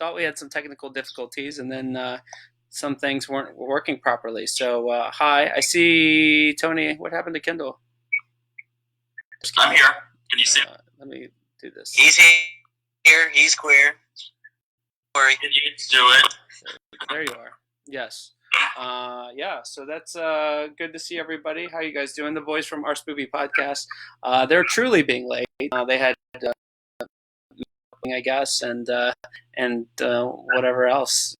thought we had some technical difficulties, and then some things weren't working properly. So, hi, I see Tony. What happened to Kendall? I'm here. Can you see him? Let me do this. He's here. He's queer. Can you do it? There you are. Yes. Yeah, so that's good to see everybody. How you guys doing? The boys from Our Spoopy Podcast. They're truly being late. They had I guess, and whatever else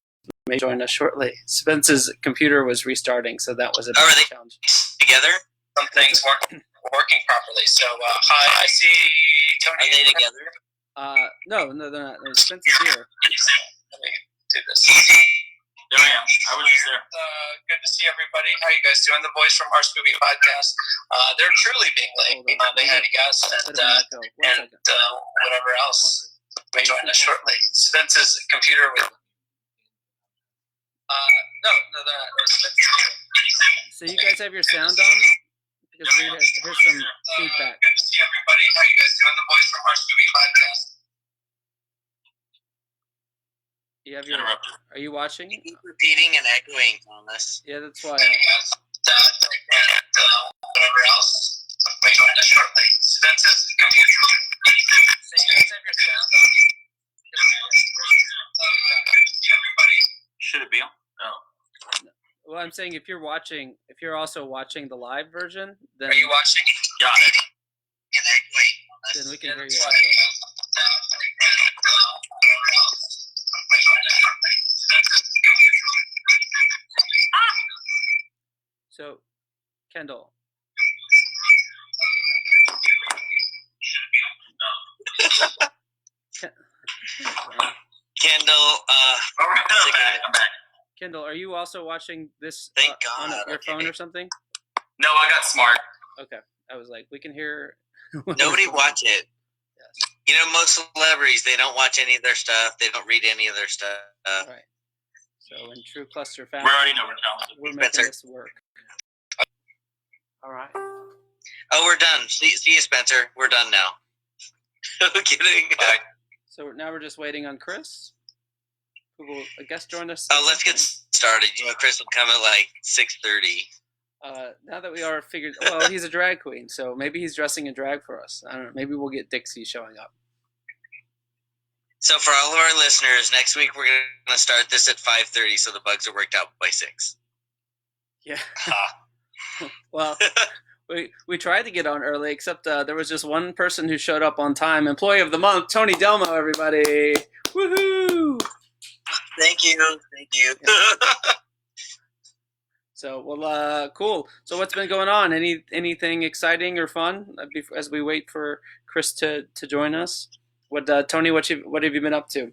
may join us shortly. Spence's computer was restarting, so that was a big challenge. Together? Some things weren't working properly. So, hi, I see Tony. Are they together? No, they're not. Spence is here. Let me do this. There I am. I was just there. Good to see everybody. How you guys doing? The boys from Our Spoopy Podcast. They're truly being late. They had a guest and whatever else may join us shortly. Spence's computer was... No, they're not. Spence is here. So you guys have your sound on? Because here's some feedback. Good to see everybody. How you guys doing? The boys from Our Spoopy Podcast. You have your, are you watching? You keep repeating and echoing, Thomas. Yeah, that's why. Whatever else may join us shortly. Spence's computer. So you guys have your sound on? Should it be on? No. Well, I'm saying if you're also watching the live version, then... Are you watching? Got it. Then we can hear you. So, Kendall. Kendall, I'm back. Kendall, are you also watching this on your phone or something? No, I got smart. Okay. I was like, we can hear... Nobody watch it. Yes. You know, most celebrities, they don't watch any of their stuff. They don't read any of their stuff. Right. So, in true cluster fashion, we already know we're talented. We're making this work. All right. Oh, we're done. See you, Spencer. We're done now. No kidding. Bye. So now we're just waiting on Chris, who will, I guess, join us. Oh, let's get started. You know, Chris will come at like 6:30. Now that we are figured, well, he's a drag queen, so maybe he's dressing in drag for us. I don't know. Maybe we'll get Dixie showing up. So for all of our listeners, next week we're going to start this at 5:30, so the bugs are worked out by 6. Yeah. Well, we tried to get on early, except there was just one person who showed up on time. Employee of the month, Tony Delmo, everybody. Woohoo! Thank you. Yeah. So, well, cool. So what's been going on? Anything exciting or fun as we wait for Chris to join us? Tony, what have you been up to?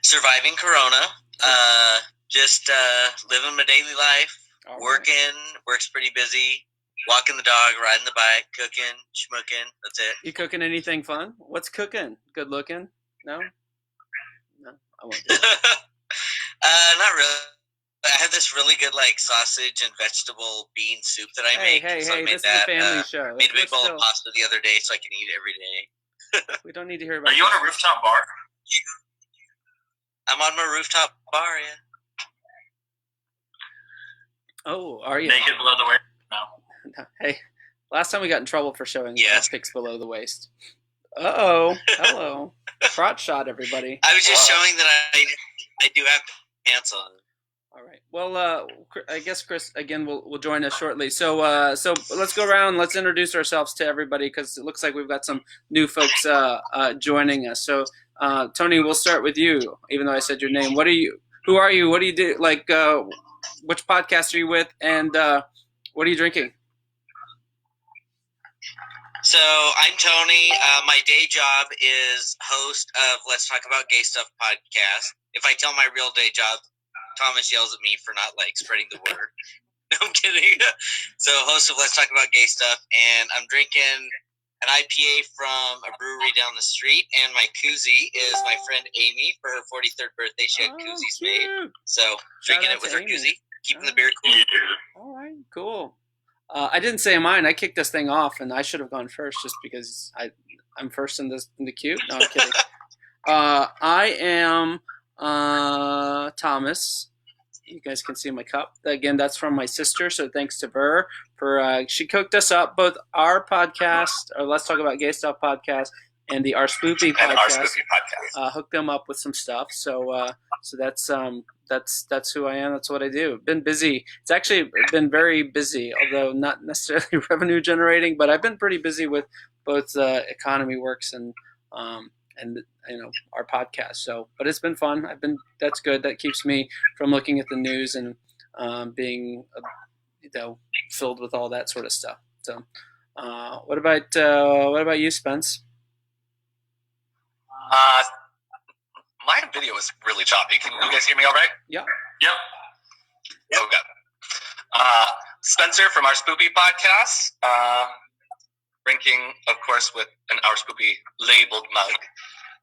Surviving Corona. Just living my daily life. All working. Right. Work's pretty busy. Walking the dog, riding the bike, cooking, schmooking. That's it. You cooking anything fun? What's cooking? Good looking? No, I won't do it. Not really. I have this really good sausage and vegetable bean soup that I make. Hey, so I made this is a family show. Made a big bowl of pasta the other day so I can eat it every day. We don't need to hear about. Are you on a rooftop bar? I'm on my rooftop bar, yeah. Oh, are you? Naked below the waist? No. Hey, last time we got in trouble for showing pics below the waist. Uh-oh. Hello. Crotch shot, everybody. I was just showing that I do have pants on. All right. Well, I guess Chris again will join us shortly. So let's go around. Let's introduce ourselves to everybody because it looks like we've got some new folks joining us. So, Tony, we'll start with you. Even though I said your name, who are you? What do you do? Which podcast are you with? And what are you drinking? So I'm Tony. My day job is host of Let's Talk About Gay Stuff podcast. If I tell my real day job, Thomas yells at me for not spreading the word. No, I'm kidding. So host of Let's Talk About Gay Stuff, and I'm drinking an IPA from a brewery down the street, and my koozie is my friend Amy. For her 43rd birthday, she had koozies made. So drinking it with her koozie, keeping the beer cool. All right, cool. I didn't say mine. I kicked this thing off, and I should have gone first just because I'm first in the queue. No, I'm kidding. I am Thomas. You guys can see my cup. Again, that's from my sister, so thanks to her for she cooked us up both our podcast, or Let's Talk About Gay Stuff podcast, and the Our Spoopy podcast. Hooked them up with some stuff. So that's who I am. That's what I do. Been busy. It's actually been very busy, although not necessarily revenue generating, but I've been pretty busy with both Economy Works and our podcast. So, but it's been fun. That's good. That keeps me from looking at the news and being filled with all that sort of stuff. So, what about you, Spence? My video is really choppy. Can you guys hear me all right? Yeah. Yep. Okay. Spencer from Our Spoopy Podcast. Drinking, of course, with an Our Spoopy labeled mug.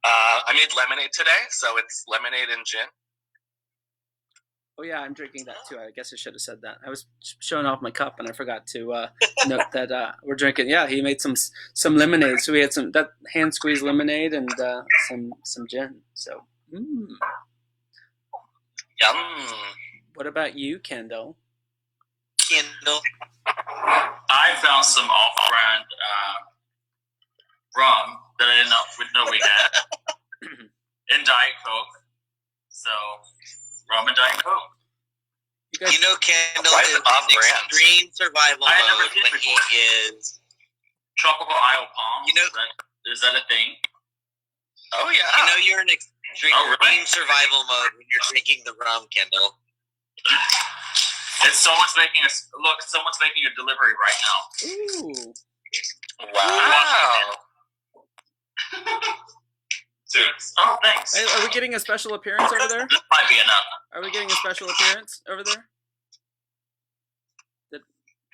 I made lemonade today, so it's lemonade and gin. Oh yeah, I'm drinking that too. I guess I should have said that. I was showing off my cup and I forgot to note that we're drinking. Yeah, he made some lemonade. So we had some that hand squeezed lemonade and some gin. So, Yum. What about you, Kendall? I found some off-brand rum that I didn't know we had in Diet Coke. So, rum and Diet Coke. Kendall is in extreme survival mode when he is Tropical Isle Palm. Is that a thing? Oh yeah. You're in extreme survival mode when you're drinking the rum, Kendall. Someone's making a delivery right now. Ooh. Wow. Oh, thanks. Hey, are we getting a special appearance over there? This might be enough. Are we getting a special appearance over there?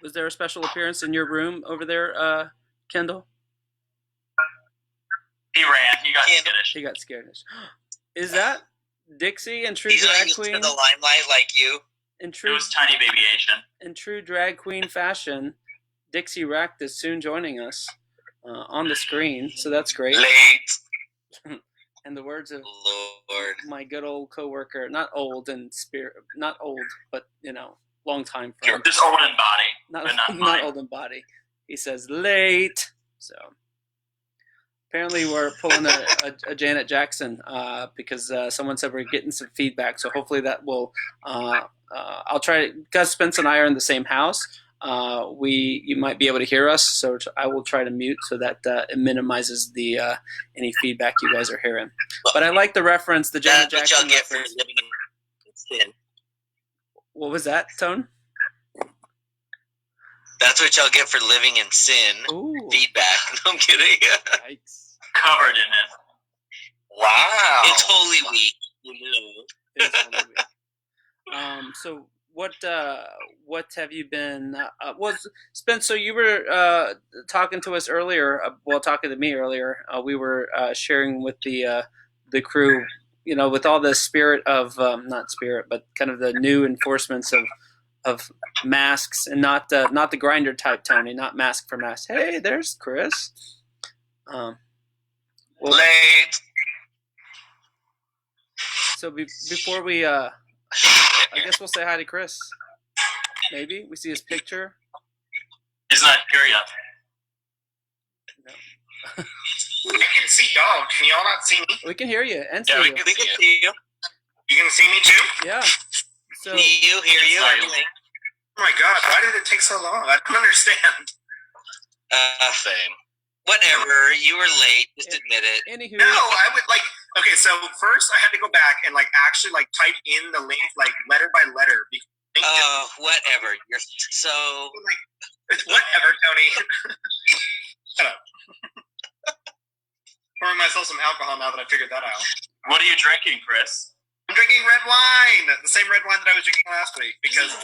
Was there a special appearance in your room over there, Kendall? He ran. He got skittish. He got scared. Is that Dixie and True He's Drag not used Queen? to the limelight like you. It was Tiny Baby Asian. In true drag queen fashion, Dixie Racked is soon joining us on the screen, so that's great. Late. And the words of Lord, my good old coworker, not old in spirit, not old, but long time friend. Just old in body, not old in body. He says late. So apparently we're pulling a Janet Jackson because someone said we're getting some feedback. So hopefully that will. I'll try. Because Spence and I are in the same house, you might be able to hear us. So I will try to mute so that it minimizes the any feedback you guys are hearing. But I like the reference, the Janet Jackson reference. What was that, Tone? That's what y'all get for living in sin. Ooh. Feedback. No, I'm kidding. Yikes. Covered in it. Wow. It's Holy Week. It's Holy Week. So what have you been? Spencer, you were talking to us earlier. Talking to me earlier. We were sharing with the crew. With all the spirit of not spirit, but kind of the new enforcements of masks, and not the grinder type, Tony, not mask for mask. Hey, there's Chris. Late. So before we, I guess we'll say hi to Chris. Maybe we see his picture. He's not here yet. No. I can see y'all. Can y'all not see me? We can hear you and see we you. can see you. You can see me too? Yeah. So See you, hear you, everything. Oh my god, why did it take so long? I don't understand. Same. Whatever, you were late. Just admit it. Anywho, No, I would okay, so first I had to go back and actually type in the link letter by letter. Whatever. You're so whatever, Tony. Shut up. Pouring myself some alcohol now that I figured that out. What are you drinking, Chris? I'm drinking red wine. The same red wine that I was drinking last week because you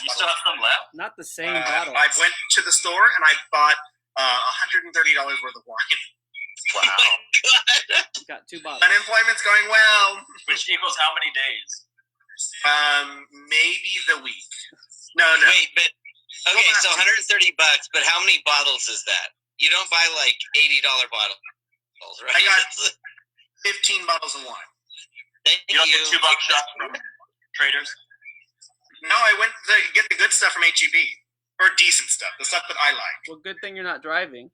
still have some left? not the same bottle. I went to the store and I bought $130 worth of wine. Wow. Got 2 bottles. Unemployment's going well. Which equals how many days? Maybe the week. No. Wait, but okay, so $130, but how many bottles is that? You don't buy $80 bottles. right? I got 15 bottles of wine. You don't get $2 shots from Traders? No, I went to get the good stuff from HEB. Or decent stuff, the stuff that I like. Well, good thing you're not driving.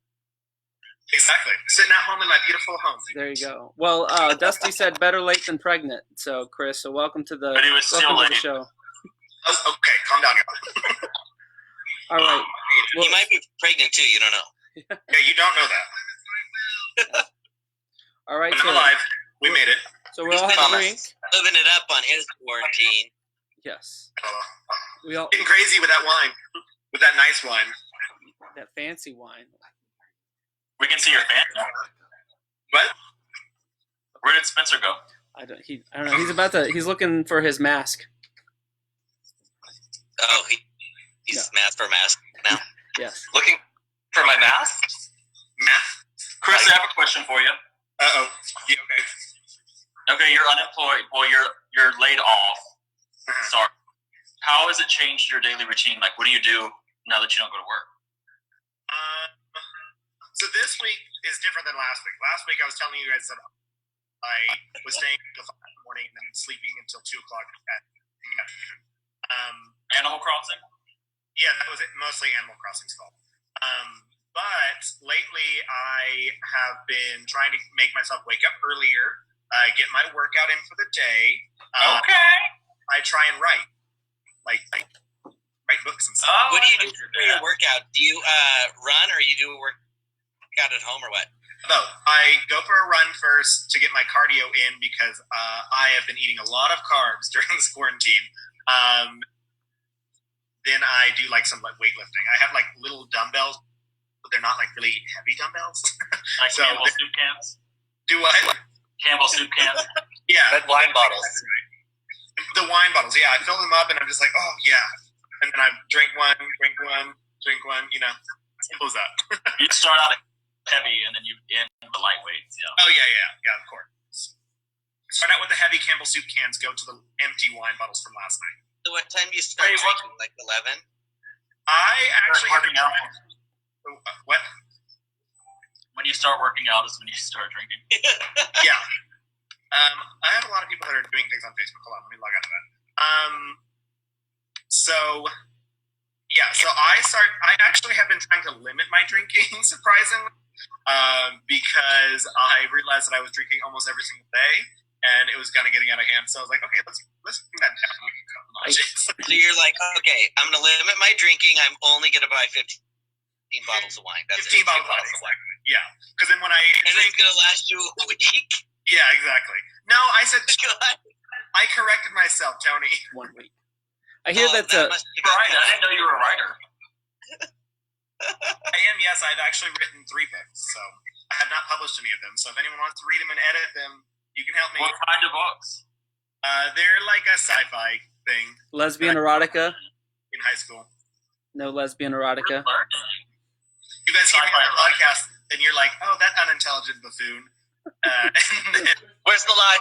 Exactly. Sitting at home in my beautiful home. There you go. Well, Dusty said better late than pregnant. So, Chris, welcome to the, But it was still welcome to late. the show. Oh, okay, calm down, y'all. All right. Well, you might be pregnant too. You don't know. Yeah, you don't know that. all right. But I'm alive. We made it. So we all have a drink. Living it up on his quarantine. Yes. Oh. We all Getting crazy with that wine. With that nice wine. that fancy wine. We can see your fan now. What? Where did Spencer go? I don't know. He's looking for his mask. Oh, he's mask for mask now. Yes. Looking for my mask? Mask? Chris, I have a question for you. Uh-oh. You okay? Okay, you're unemployed. Well, you're laid off. Sorry. How has it changed your daily routine? Like, what do you do now that you don't go to work? So this week is different than last week. Last week I was telling you guys that I was staying until 5 in the morning and then sleeping until 2 o'clock at the afternoon. Animal Crossing? Yeah, that was it. Mostly Animal Crossing's fault. But lately I have been trying to make myself wake up earlier, get my workout in for the day. Okay. I try and write. Like write books and stuff. What do you do for your workout? Do you run or you do a workout at home or what? No, I go for a run first to get my cardio in because I have been eating a lot of carbs during this quarantine. Then I do like some weightlifting. I have like little dumbbells, but they're not like really heavy dumbbells. Like so Campbell soup cans? Do what? Campbell soup cans? Yeah. Red wine bottles. The wine bottles, yeah. I fill them up and I'm just like, oh yeah. And then I drink one, you know. Simple as that. You start out heavy and then you end the lightweights, yeah. Oh yeah, of course. Start out with the heavy Campbell soup cans, go to the empty wine bottles from last night. So what time do you start drinking? Like 11? I actually have working out. What? When you start working out is when you start drinking. Yeah. I have a lot of people that are doing things on Facebook. Hold on, let me log out of that. So I actually have been trying to limit my drinking, surprisingly, because I realized that I was drinking almost every single day, and it was kind of getting out of hand. So I was like, okay, let's bring that down. So you're like, okay, I'm going to limit my drinking. I'm only going to buy 15 bottles of wine. That's 15 bottles of wine. Yeah, because then when I drink, it's going to last you a week. Yeah, exactly. No, I said I corrected myself, Tony. 1 week. I hear that's right. I didn't know you were a writer. I am, yes. I've actually written 3 books, so I have not published any of them. So if anyone wants to read them and edit them, you can help me. What kind of books? They're like a sci-fi thing. Lesbian erotica? In high school. No lesbian erotica? You guys hear me on the podcast, and you're like, oh, that unintelligent buffoon. Where's the lie?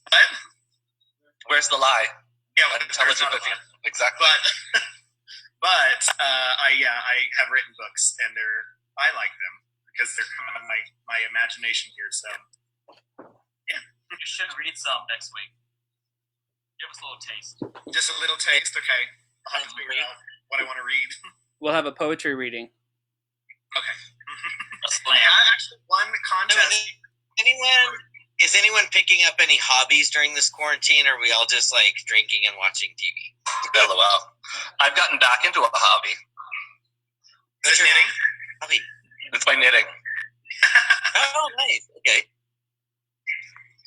What? Where's the lie? Yeah, unintelligent buffoon. Exactly. But I have written books, and I like them because they're coming out of my imagination here. So yeah, you should read some next week. Give us a little taste. Just a little taste, okay? I'll have to figure out what I want to read. We'll have a poetry reading. Okay. Yeah, I actually won the contest. Is anyone picking up any hobbies during this quarantine, or are we all just like drinking and watching TV? LOL. I've gotten back into a hobby. Is it knitting? Hobby. It's my knitting. Oh, nice. Okay.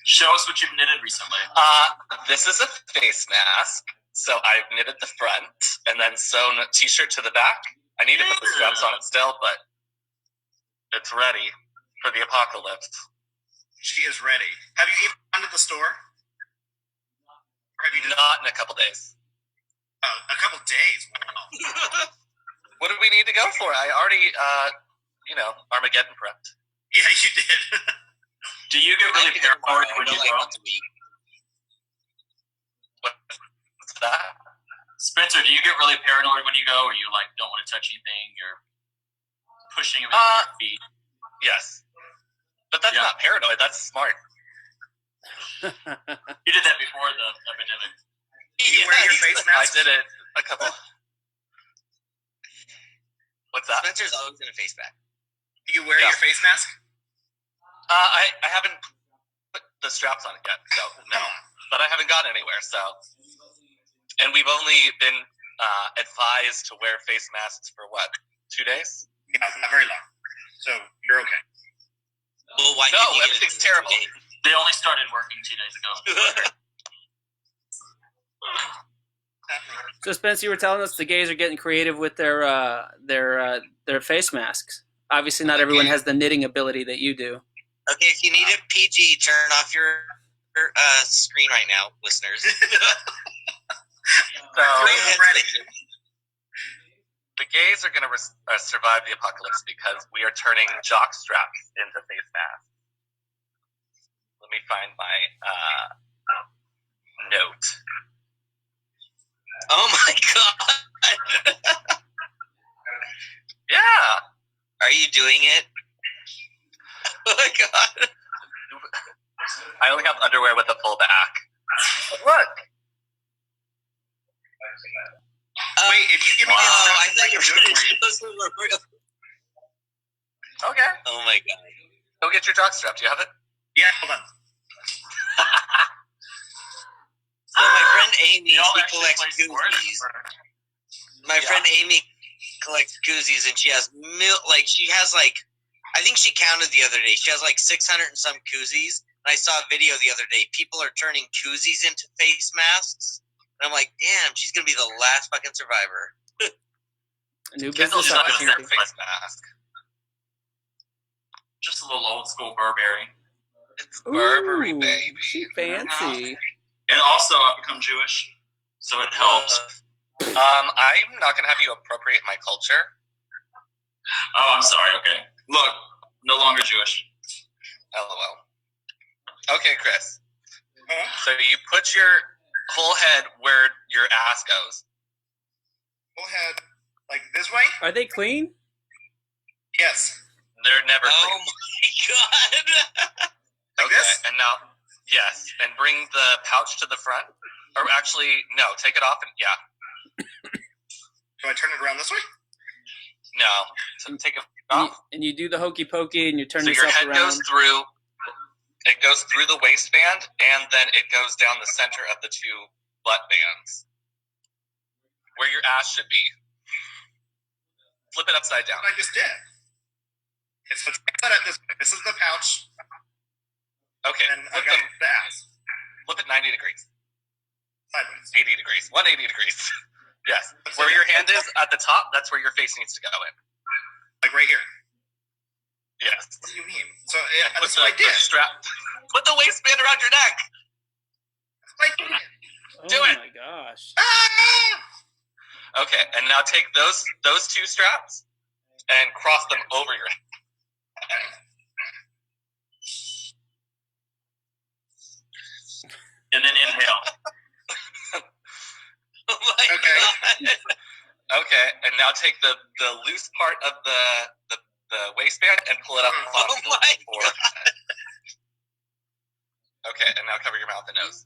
Show us what you've knitted recently. This is a face mask. So I've knitted the front and then sewn a t-shirt to the back. I need to put the straps on it still, but it's ready for the apocalypse. She is ready. Have you even gone to the store? Or have you not in a couple days. Oh, a couple days? Wow. What do we need to go for? I already, Armageddon prepped. Yeah, you did. Do you get really paranoid when you go? What's that? Spencer, do you get really paranoid when you go, or you don't want to touch anything? You're pushing everything with your feet. Yes. But that's not paranoid. That's smart. You did that before the epidemic. You wear your face mask? I did it a couple. What's that? Spencer's always in a face mask. Do you wear your face mask? I haven't put the straps on it yet, so no. But I haven't gone anywhere, so. And we've only been advised to wear face masks for what, 2 days? Yeah, not very long. So you're okay. Well, why no, everything's terrible. They only started working 2 days ago. So, Spence, you were telling us the gays are getting creative with their face masks. Obviously, not everyone has the knitting ability that you do. Okay, if you need it PG, turn off your screen right now, listeners. So, the gays are going to survive the apocalypse because we are turning jock straps into face masks. Let me find my note. Oh my god! Yeah. Are you doing it? Oh my god! I only have underwear with a full back. Look. Wait, if you give me these straps, I thought you were going to do those were real. Okay. Oh my god! Go get your jock strap. Do you have it? Yeah, hold on. So my friend Amy, she collects koozies. My friend Amy collects koozies, and she has I think she counted the other day. She has like 600 and some koozies. And I saw a video the other day. People are turning koozies into face masks. And I'm like, damn, she's gonna be the last fucking survivor. A new business opportunity. Face mask. Just a little old school Burberry. It's Burberry, baby. She fancy. And also, I've become Jewish, so it helps. I'm not going to have you appropriate my culture. Oh, I'm sorry, okay. Look, no longer Jewish. LOL. Okay, Chris. So you put your whole head where your ass goes. Whole head, like this way? Are they clean? Yes. They're never clean. Oh my god! Like okay, this? and now, yes, and bring the pouch to the front. Or actually, no, take it off and, yeah. Do I turn it around this way? No, so take it off. And you do the hokey pokey and you turn So your yourself head around. goes through the waistband, and then it goes down the center of the two butt bands. Where your ass should be. Flip it upside down. What I just did. It's set up this way. This is the pouch. Okay, And I got the ass. flip it 90 degrees. Sideways. 80 degrees. 180 degrees. Yes. Where your hand is at the top, that's where your face needs to go in. Like right here. Yes. What do you mean? So Put that's what I did. Put the waistband around your neck. That's what I did. Do oh it. my gosh. Ah! Okay, and now take those two straps and cross them over your head. And then inhale. Oh my Okay. god! Okay, and now take the loose part of the waistband and pull it up. Oh my god! Okay, and now cover your mouth and nose.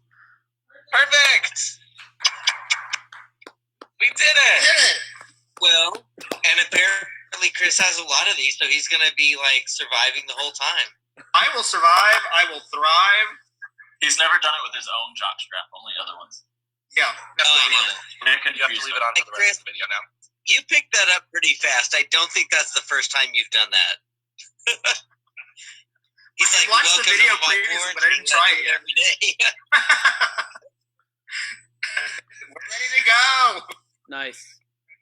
Perfect! We did it! Well, and apparently Chris has a lot of these, so he's gonna be like surviving the whole time. I will survive. I will thrive. He's never done it with his own jockstrap, only other ones. Yeah. You have to leave it on for the rest of the video now. You picked that up pretty fast. I don't think that's the first time you've done that. He's I like, watched the welcome video to my previously, but I didn't quarantine. try I it do yet. every day. We're ready to go. Nice.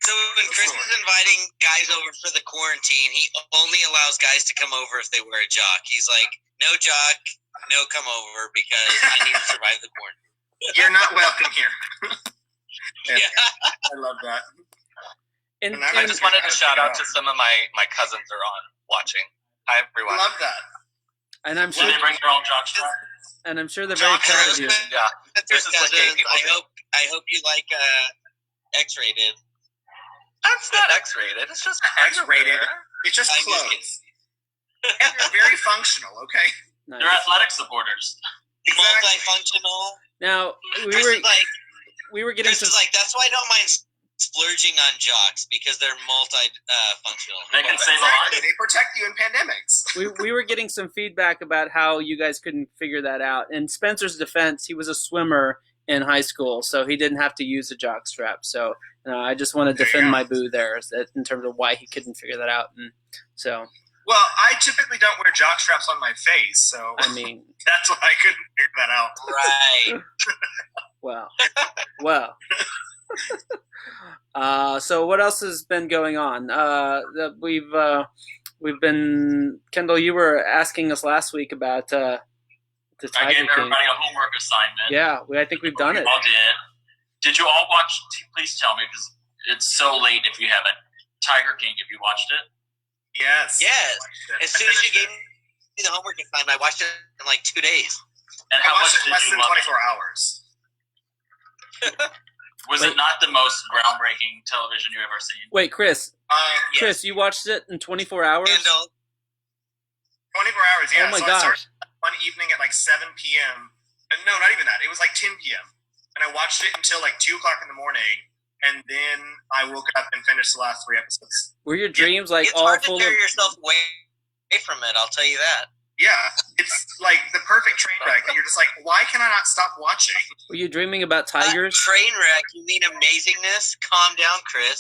So when Chris is inviting guys over for the quarantine, he only allows guys to come over if they wear a jock. He's like, no jock, no come over because I need to survive the quarantine. You're not welcome here. Yeah. I love that. And I just wanted to shout out to some of my cousins are on watching. Hi, I everyone. love that. and I'm Will sure they bring their own jockstrap? they're very proud of you. Yeah. This is what gay Cousins, people do. I hope you like X-rated. That's not X-rated. It's just X-rated. underwear. It's just I'm just clothes. And they're very functional, okay? Nice. They're athletic supporters. Exactly. Multifunctional. Now Chris is like, we were getting Chris is like, that's why I don't mind splurging on jocks because they're functional. They can save a Exactly. life. They protect you in pandemics. we were getting some feedback about how you guys couldn't figure that out. In Spencer's defense, he was a swimmer in high school, so he didn't have to use a jock strap. So I just want to defend my boo there in terms of why he couldn't figure that out. And so, Well, I typically don't wear jock straps on my face, so I mean, that's why I couldn't figure that out. Right. well. So what else has been going on? We've been, Kendall, you were asking us last week about the Tiger I gave King. everybody a homework assignment. Yeah, I think we've done it. You all did. Did you all watch? Please tell me, because it's so late if you haven't. Tiger King, have you watched it? Yes. Yes. As soon as you gave me the homework assignment, I watched it in like 2 days. And I how much watched it in did less you than love 24 hours. Was it not the most groundbreaking television you've ever seen? Wait, Chris, Yes. you watched it in 24 hours? Kendall, 24 hours, yeah. Oh my so I gosh. started one evening at like 7 p.m. No, not even that. It was like 10 p.m. And I watched it until like 2 o'clock in the morning. And then I woke up and finished the last 3 episodes. Were your dreams like it's all hard to full tear of? yourself away from it, I'll tell you that. Yeah. It's like the perfect train wreck that you're just like, why can I not stop watching? Were you dreaming about tigers? Train wreck, you mean amazingness? Calm down, Chris.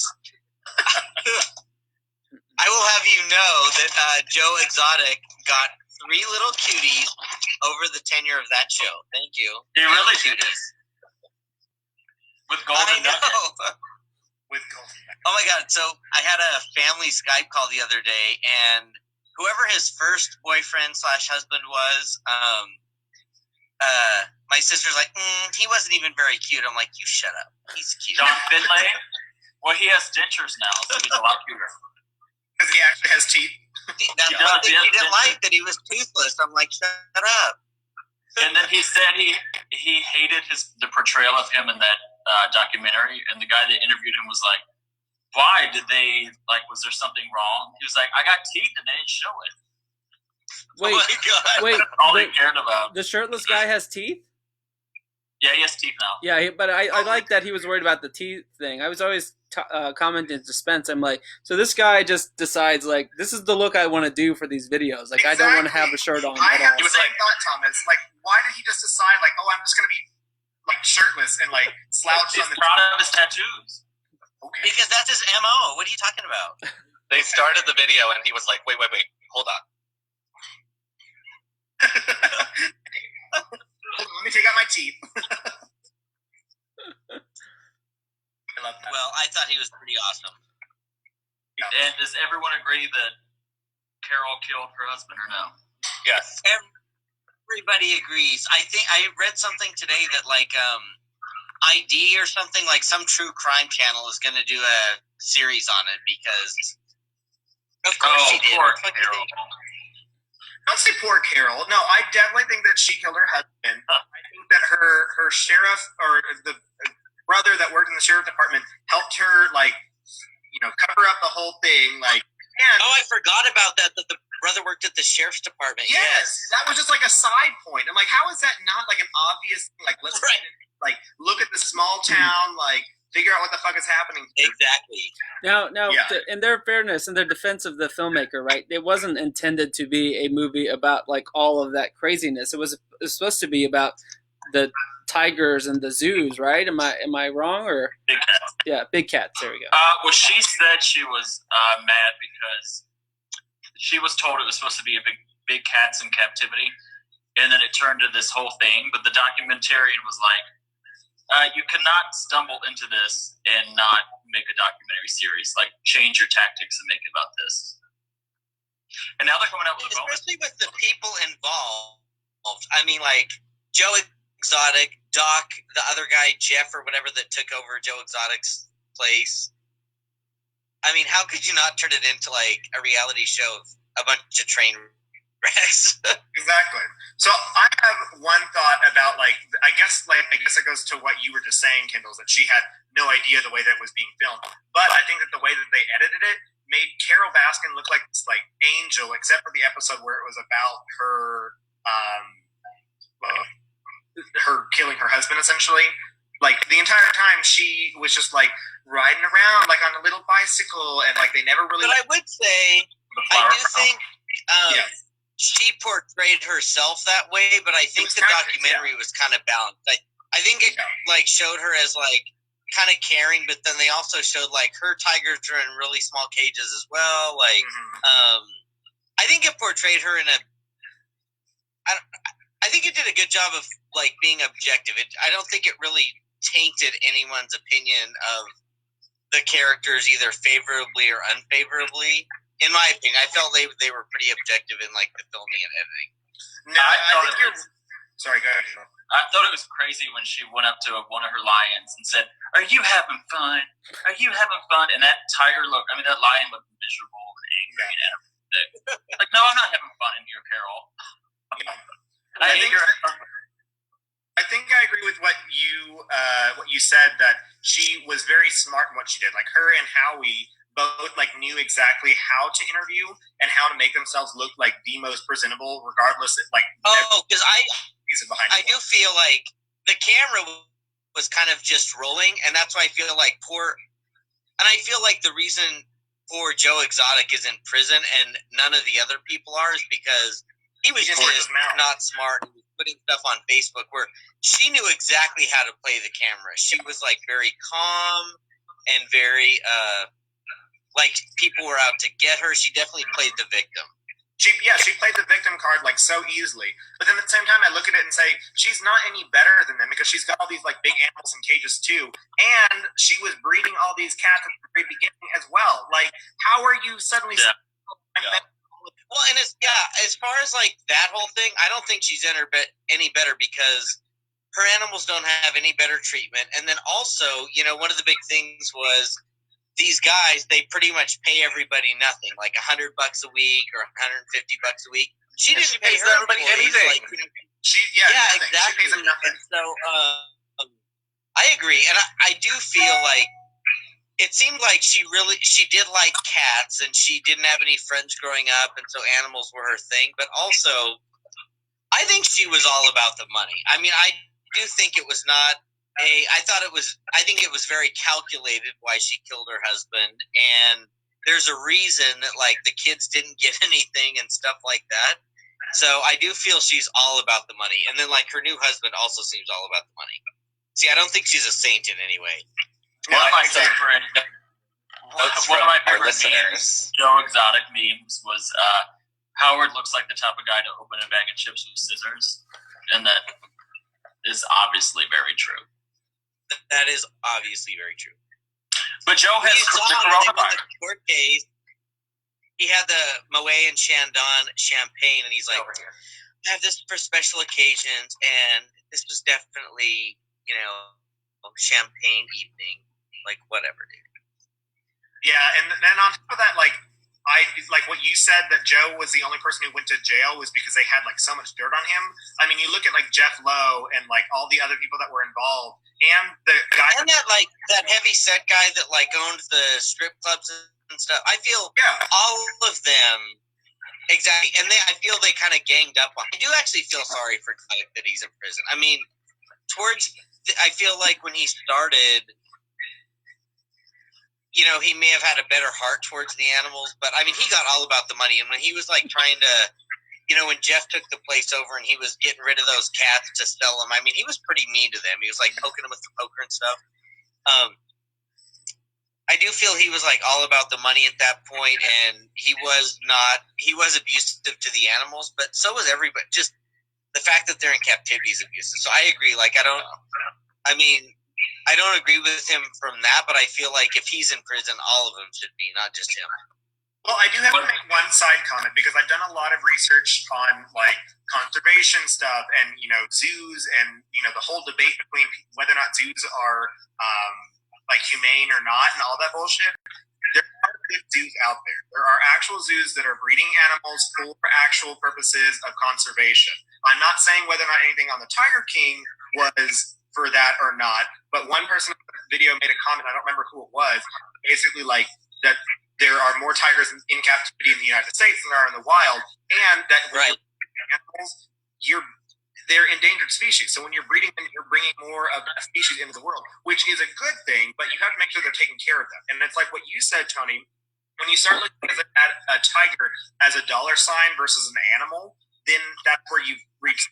I will have you know that Joe Exotic got 3 little cuties over the tenure of that show. Thank you. He really did. cuties. With I Golden know. Nugget. With Golden Nugget. Oh my God. So I had a family Skype call the other day, and whoever his first boyfriend / husband was, my sister's like, he wasn't even very cute. I'm like, you shut up. He's cute. John Finlay. Well, he has dentures now, so he's a lot cuter. Because he actually has teeth. That's He one does, thing he he has didn't like, that he was toothless. I'm like, shut up. And then he said he hated the portrayal of him in that documentary, and the guy that interviewed him was like, why did they, was there something wrong? He was like, I got teeth and they didn't show it. Wait, Oh my God. wait. That's all he cared about. The shirtless guy has teeth? Yeah, he has teeth now. Yeah, but I like that he was worried about the teeth thing. I was always commenting to Spence. I'm like, so this guy just decides, like, this is the look I want to do for these videos. Like, I don't want to have a shirt on I at had all. the same thought, Thomas. Like, why did he just decide, like, oh, I'm just going to be, like, shirtless and, like, slouched He's on the proud of his tattoos. Okay. Because that's his MO. What are you talking about? They started the video and he was like, wait, hold on. Hold on, let me take out my teeth. I love that. Well, I thought he was pretty awesome. And does everyone agree that Carol killed her husband or no? Yes. Everybody agrees. I think I read something today that ID or something, like some true crime channel is going to do a series on it because of course she did. Poor What the fuck do you Carol. think? Don't say poor Carol. No, I definitely think that she killed her husband. I think that her sheriff or the brother that worked in the sheriff department helped her, cover up the whole thing. And Oh, I forgot about that the brother worked at the sheriff's department. yes, that was just like a side point. I'm like, how is that not like an obvious thing? Like, let's look at the small town, figure out what the fuck is happening here. Exactly. Now, Yeah. in their fairness, in their defense of the filmmaker, right? It wasn't intended to be a movie about all of that craziness. It was supposed to be about the tigers and the zoos, right? Am I wrong or? Big cats. Yeah, big cats. There we go. Well, she said she was mad because she was told it was supposed to be a big cats in captivity, and then it turned to this whole thing. But the documentarian was like, you cannot stumble into this and not make a documentary series. Like, change your tactics and make it about this. And now they're coming out with a bonus. Especially with the people involved. I mean, Joe Exotic, Doc, the other guy, Jeff or whatever, that took over Joe Exotic's place. I mean, how could you not turn it into a reality show of a bunch of train wrecks? Exactly. So I have one thought about I guess it goes to what you were just saying, Kendall, that she had no idea the way that it was being filmed. But I think that the way that they edited it made Carol Baskin look like this angel, except for the episode where it was about her her killing her husband, essentially. Like, the entire time she was just, like, riding around, like, on a little bicycle, and, like, they never really... But I would say, I do think she portrayed herself that way, but I think the documentary was kind of balanced. I think it, like, showed her as, like, kind of caring, but then they also showed, like, her tigers are in really small cages as well. Like, I think it portrayed her in a... I think it did a good job of, like, being objective. I don't think it really tainted anyone's opinion of the characters either favorably or unfavorably. In my opinion, I felt they were pretty objective in, like, the filming and editing. No, I think you're... Sorry, go ahead. I thought it was crazy when she went up to one of her lions and said, "Are you having fun? Are you having fun?" And that tiger looked, I mean, that lion looked miserable and angry and everything. Like, no, I'm not having fun in here, Carol. I think I agree with what you said, that she was very smart in what she did. Like, her and Howie both, like, knew exactly how to interview and how to make themselves look like the most presentable, regardless of, like... because I do feel like the camera was kind of just rolling, and that's why I feel like I feel like the reason poor Joe Exotic is in prison and none of the other people are is because he was just not smart. He was putting stuff on Facebook where she knew exactly how to play the camera. She was, like, very calm and very, like, people were out to get her. She definitely played the victim. She played the victim card, like, so easily. But then at the same time, I look at it and say, she's not any better than them because she's got all these, like, big animals in cages, too. And she was breeding all these cats at the very beginning as well. Like, how are you suddenly... Well, and as far as, like, that whole thing, I don't think she's any better because her animals don't have any better treatment. And then also, you know, one of the big things was these guys, they pretty much pay everybody nothing, like $100 a week or $150 a week. She didn't pay everybody anything. Like, you know, nothing. Exactly. She pays them nothing. And so I agree, and I do feel like it seemed like she did like cats, and she didn't have any friends growing up, and so animals were her thing. But also, I think she was all about the money. I mean, I do think it was not I think it was very calculated why she killed her husband, and there's a reason that, like, the kids didn't get anything and stuff like that. So I do feel she's all about the money, and then, like, her new husband also seems all about the money. See, I don't think she's a saint in any way. One of my favorite listeners, Joe Exotic memes was Howard looks like the type of guy to open a bag of chips with scissors, and that is obviously very true. That is obviously very true. But Joe has the coronavirus. The court case, he had the Moet and Chandon champagne, and he's like, I have this for special occasions, and this was definitely, you know, champagne evening. Like, whatever, dude. Yeah, and then on top of that, like what you said, that Joe was the only person who went to jail was because they had, like, so much dirt on him. I mean, you look at, like, Jeff Lowe and, like, all the other people that were involved, and the guy... And that heavy set guy that, like, owned the strip clubs and stuff. I feel all of them... Exactly. And I feel they kind of ganged up on him. I do actually feel sorry for Clive that he's in prison. I mean, I feel like when he started... You know, he may have had a better heart towards the animals, but I mean, he got all about the money. And when he was, like, trying to, you know, when Jeff took the place over and he was getting rid of those cats to sell them, I mean, he was pretty mean to them. He was, like, poking them with the poker and stuff. I do feel he was, like, all about the money at that point, and he was abusive to the animals, but so was everybody. Just the fact that they're in captivity is abusive. So I agree. Like, I don't agree with him from that, but I feel like if he's in prison, all of them should be, not just him. Well, I do have to make one side comment because I've done a lot of research on, like, conservation stuff and, you know, zoos and, you know, the whole debate between whether or not zoos are, like, humane or not and all that bullshit. There are good zoos out there. There are actual zoos that are breeding animals for actual purposes of conservation. I'm not saying whether or not anything on the Tiger King was for that or not, but one person in the video made a comment, I don't remember who it was, basically like that there are more tigers in captivity in the United States than there are in the wild, and that animals, they're endangered species. So when you're breeding them, you're bringing more of that species into the world, which is a good thing, but you have to make sure they're taking care of them. And it's like what you said, Tony, when you start looking at a tiger as a dollar sign versus an animal, then that's where you've reached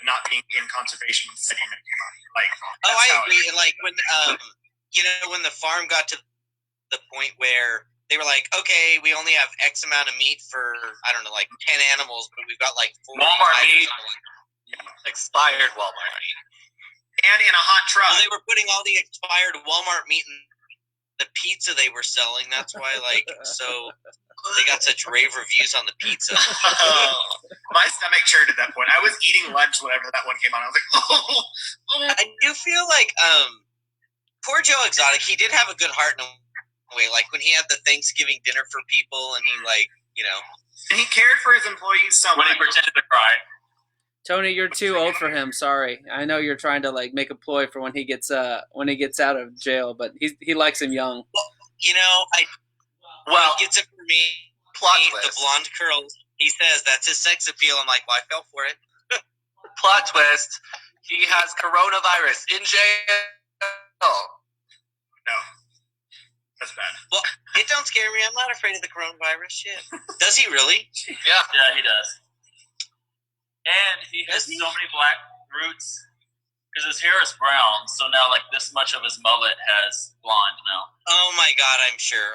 not being in conservation instead of making money. Like, I agree. And like when when the farm got to the point where they were like, okay, we only have X amount of meat for, I don't know, like 10 animals, but we've got like 4 Walmart meat. Expired Walmart meat. And in a hot truck. Well, they were putting all the expired Walmart meat in the pizza they were selling. That's why, so they got such rave reviews on the pizza. My stomach churned at that point. I was eating lunch whenever that one came on. I was like, oh. I do feel like poor Joe Exotic, he did have a good heart in a way. Like when he had the Thanksgiving dinner for people and he And he cared for his employees so much. When he pretended to cry. Tony, you're too old for him. Sorry, I know you're trying to make a ploy for when he gets out of jail, but he likes him young. Well, he gets it for me. Plot The twist. blonde curls. He says that's his sex appeal. I'm like, well, I fell for it. Plot twist. He has coronavirus in jail. No. That's bad. Well, it don't scare me. I'm not afraid of the coronavirus shit. Does he really? Yeah. Yeah, he does. And he has so many black roots because his hair is brown. So now, this much of his mullet has blonde now. Oh my God, I'm sure.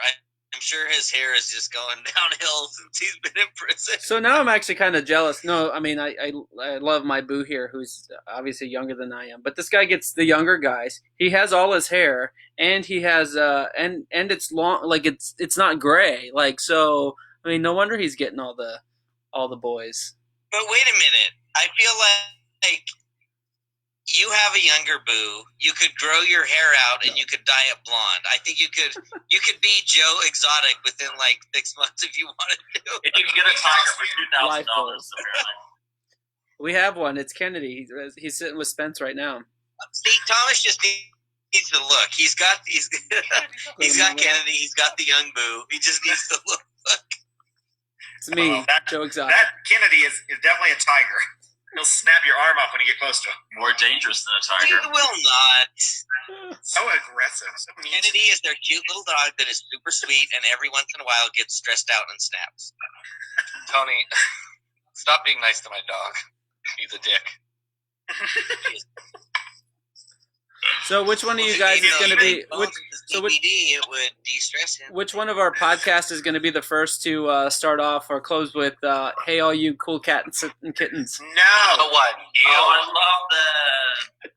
I'm sure his hair is just going downhill since he's been in prison. So now I'm actually kind of jealous. No, I mean I love my boo here, who's obviously younger than I am. But this guy gets the younger guys. He has all his hair, and he has and it's long, it's not gray. So I mean, no wonder he's getting all the boys. But wait a minute. I feel like you have a younger boo. You could grow your hair out and you could dye it blonde. I think you could be Joe Exotic within 6 months if you wanted to. If you can get a tiger for $2,000, apparently. We have one. It's Kennedy. He's sitting with Spence right now. See, Thomas just needs to look. He's got Kennedy. He's got the young boo. He just needs to look. It's me, Joe Exotic. That Kennedy is definitely a tiger. He'll snap your arm off when you get close to him. More dangerous than a He tiger. will not. So aggressive. So mean. Kennedy is their cute little dog that is super sweet and every once in a while gets stressed out and snaps. Tony, stop being nice to my dog. He's a dick. So which one of you guys is going to be? it would de-stress him. Which one of our podcasts is going to be the first to start off or close with "Hey, all you cool cats and kittens"? No. The one. You. Oh, I love that.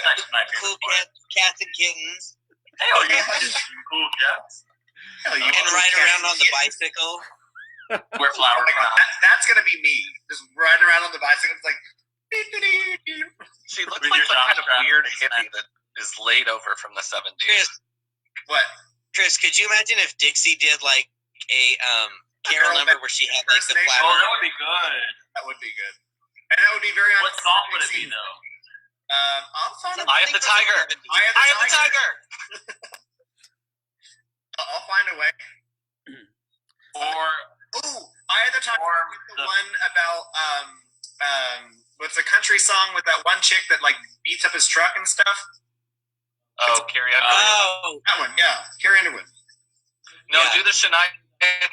That's my Cool favorite part. cats and kittens. Hey, oh, you cool cats. Hell, you And ride around on the bicycle. Wear flower crowns. That's going to be me. Just riding around on the bicycle. It's like... She looks With like your some kind of jockstrap weird and hippie that is laid over from the 70s. What? Chris, could you imagine if Dixie did a Carol number where she had the impersonation? Oh, flower? that would be good. That would be good. And that would be very... What song would it be, though? I'll find a... Eye of the Tiger. Eye of the Tiger. I'll find a way. Or Ooh, Eye of the Tiger. Or The one about... what's the country song with that one chick that beats up his truck and stuff? Oh, Carrie Underwood. Oh, That one, yeah. Carrie Underwood. No, yeah. do the Shania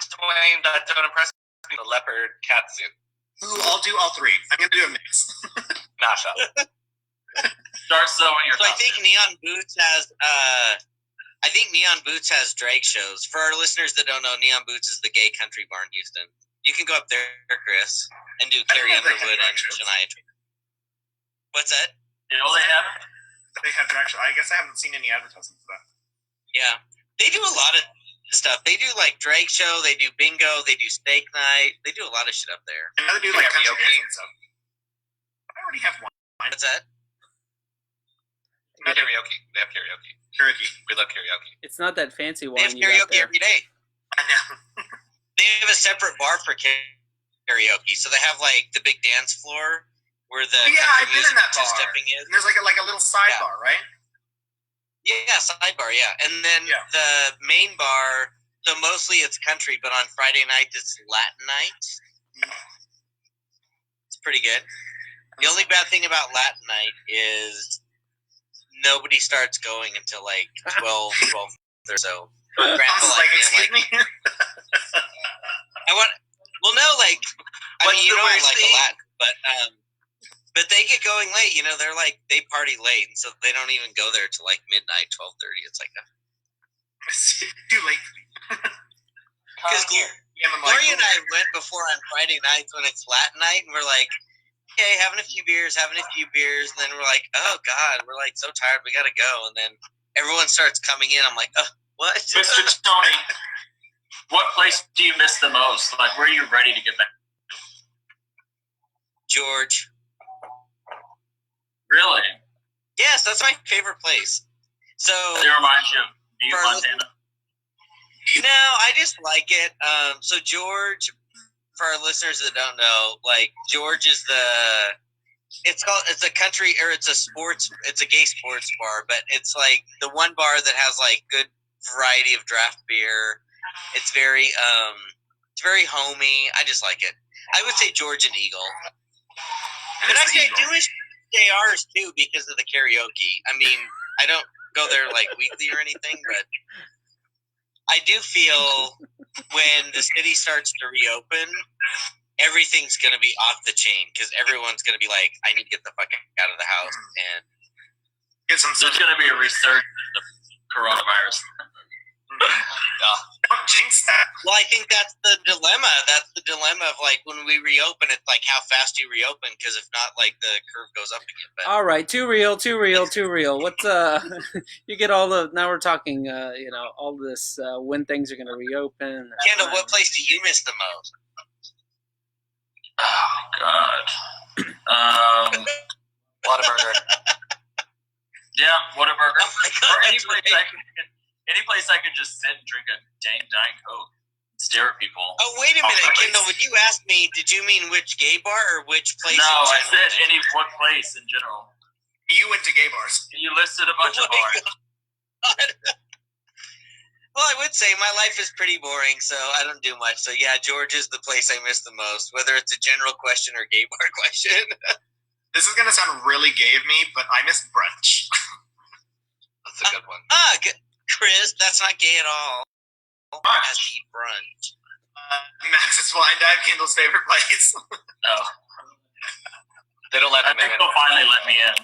Twain that don't impress me. The leopard cat suit. Ooh, I'll do all three. I'm going to do a mix. Mashup. start sewing your so I think Neon Boots has drag shows. For our listeners that don't know, Neon Boots is the gay country bar in Houston. You can go up there, Chris, and do Carrie Underwood and Shania Twain. What's that? You know they have? They have drag show. I guess I haven't seen any advertisements for that. Yeah. They do a lot of stuff. They do drag show, they do bingo, they do steak night. They do a lot of shit up there. And they do country music and stuff. I already have one. What's that? Karaoke. They have karaoke. Karaoke. We love karaoke. It's not that fancy They wine have you got karaoke there. every day. I know. They have a separate bar for karaoke. So they have the big dance floor where the Yeah, I've been in that bar. two-stepping is. And there's a little sidebar, right? Yeah, sidebar, yeah. And then Yeah. the main bar So mostly it's country, but on Friday night it's Latin night. It's pretty good. The only bad thing about Latin night is nobody starts going until like 12 or so. Grandpa like, excuse me? Well, no, like, I mean, you know I like a Latin, but they get going late. You know, they're like, they party late, and so they don't even go there till like midnight, 12:30. It's like, too late. Because Gloria and I went before on Friday nights when it's Latin night, and we're like, okay, having a few beers, and then we're like, oh God, we're like so tired, we gotta go, and then everyone starts coming in. I'm like, what? Mr. Tony, what place do you miss the most? Like, where are you ready to get back? George. Really? Yes, that's my favorite place. So it reminds you of Butte, Montana? No, I just like it. So George, for our listeners that don't know, like George is it's a country, or it's a gay sports bar, but it's like the one bar that has like good variety of draft beer. It's very homey. I just like it. I would say George and Eagle. But actually, I do wish JR's too because of the karaoke. I mean, I don't go there like weekly or anything, but I do feel when the city starts to reopen, everything's going to be off the chain because everyone's going to be like, I need to get the fuck out of the house. And there's going to be a resurgence of coronavirus. Don't jinx that. Well, I think that's the dilemma. That's the dilemma of like when we reopen, it's like how fast you reopen, because if not, like the curve goes up again. But all right, too real. What's you get all the now we're talking all this when things are going to reopen. Kendall, what place do you miss the most? Oh God, Whataburger. Yeah, Whataburger. Oh my God, or any place I could just sit and drink a dang Diet Coke and stare at people. Oh, wait a minute, Kendall. When you asked me, did you mean which gay bar or which place? No, I said what place in general. You went to gay bars. You listed a bunch of bars. Well, I would say my life is pretty boring, so I don't do much. So yeah, George is the place I miss the most, whether it's a general question or gay bar question. This is going to sound really gay of me, but I miss brunch. That's a good one. Chris, that's not gay at all. I has to eat brunch. Max's Wine Dive, Kendall's favorite place. No. They don't let I them in. think they'll finally let me in.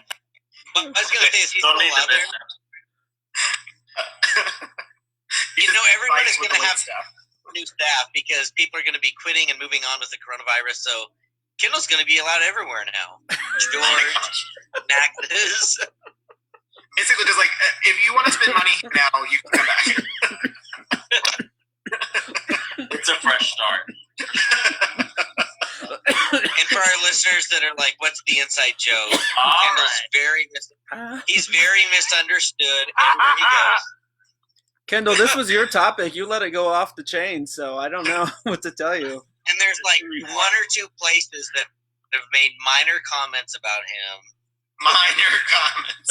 But I was going to say, is he Don't still need out the there? business. Everyone is going to have new staff because people are going to be quitting and moving on with the coronavirus. So Kendall's going to be allowed everywhere now. George, Max's. Basically, just like, if you want to spend money now, you can come back. It's a fresh start. And for our listeners that are like, what's the inside joke? He's very misunderstood everywhere he goes. Kendall, this was your topic. You let it go off the chain, so I don't know what to tell you. And there's like one or two places that have made minor comments about him. Minor comments.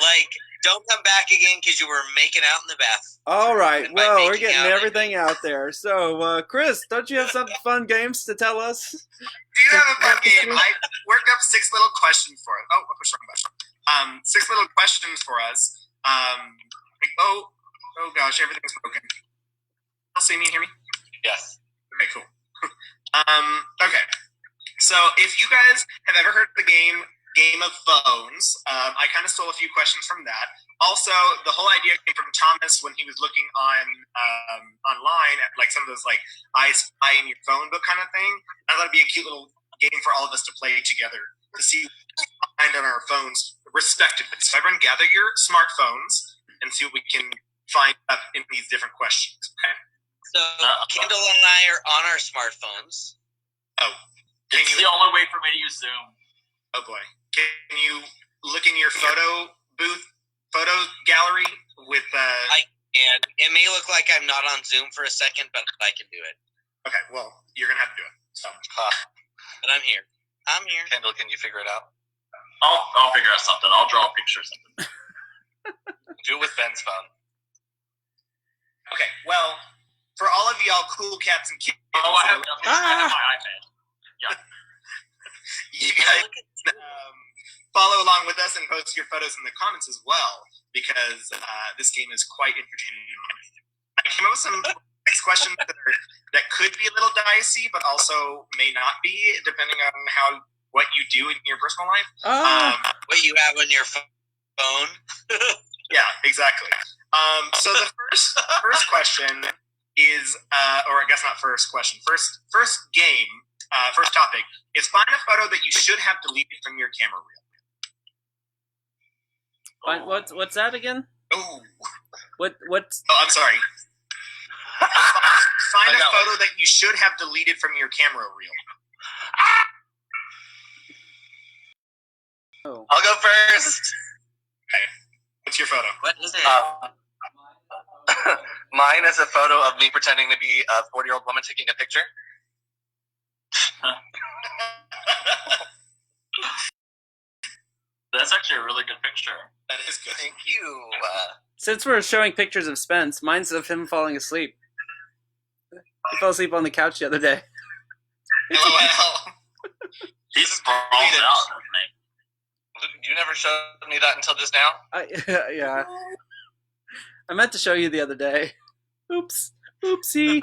Like, don't come back again because you were making out in the bathroom. All right. Well, we're getting everything out there. So, Chris, don't you have some fun games to tell us? Do you have a fun game? I worked up 6 little questions for us. Oh, I pushed the wrong button. 6 little questions for us. Oh gosh, everything's broken. Y'all see me, hear me? Yes. Okay, cool. Okay. So, if you guys have ever heard of the Game of Phones, I kind of stole a few questions from that. Also, the whole idea came from Thomas when he was looking online at like some of those like I Spy in Your Phone book kind of thing. I thought it'd be a cute little game for all of us to play together to see what we find on our phones respectively. So everyone gather your smartphones and see what we can find up in these different questions. Okay. So Kendall and I are on our smartphones. Oh. It's the only way for me to use Zoom. Oh boy. Can you look in your photo gallery with I can. It may look like I'm not on Zoom for a second, but I can do it. Okay, well, you're gonna have to do it. So but I'm here. Kendall, can you figure it out? I'll figure out something. I'll draw a picture or something. Do it with Ben's phone. Okay, well, for all of y'all cool cats and kittens, I have my iPad. Yeah. you guys follow along with us and post your photos in the comments as well, because this game is quite entertaining. I came up with some next questions that could be a little dicey, but also may not be, depending on what you do in your personal life. What you have on your phone. Yeah, exactly. So the first question is, or I guess not first question, first game, first topic is find a photo that you should have deleted from your camera reel. What's that again? Ooh. What's? Oh, I'm sorry. Find a photo that you should have deleted from your camera reel. Oh. I'll go first. Okay. What's your photo? What is it? Mine is a photo of me pretending to be a 40-year-old woman taking a picture. That's actually a really good picture. That is good. Thank you. Since we're showing pictures of Spence, mine's of him falling asleep. He fell asleep on the couch the other day. LOL. He's sprawled out, doesn't he? You never showed me that until just now? Yeah. I meant to show you the other day. Oops. Oopsie.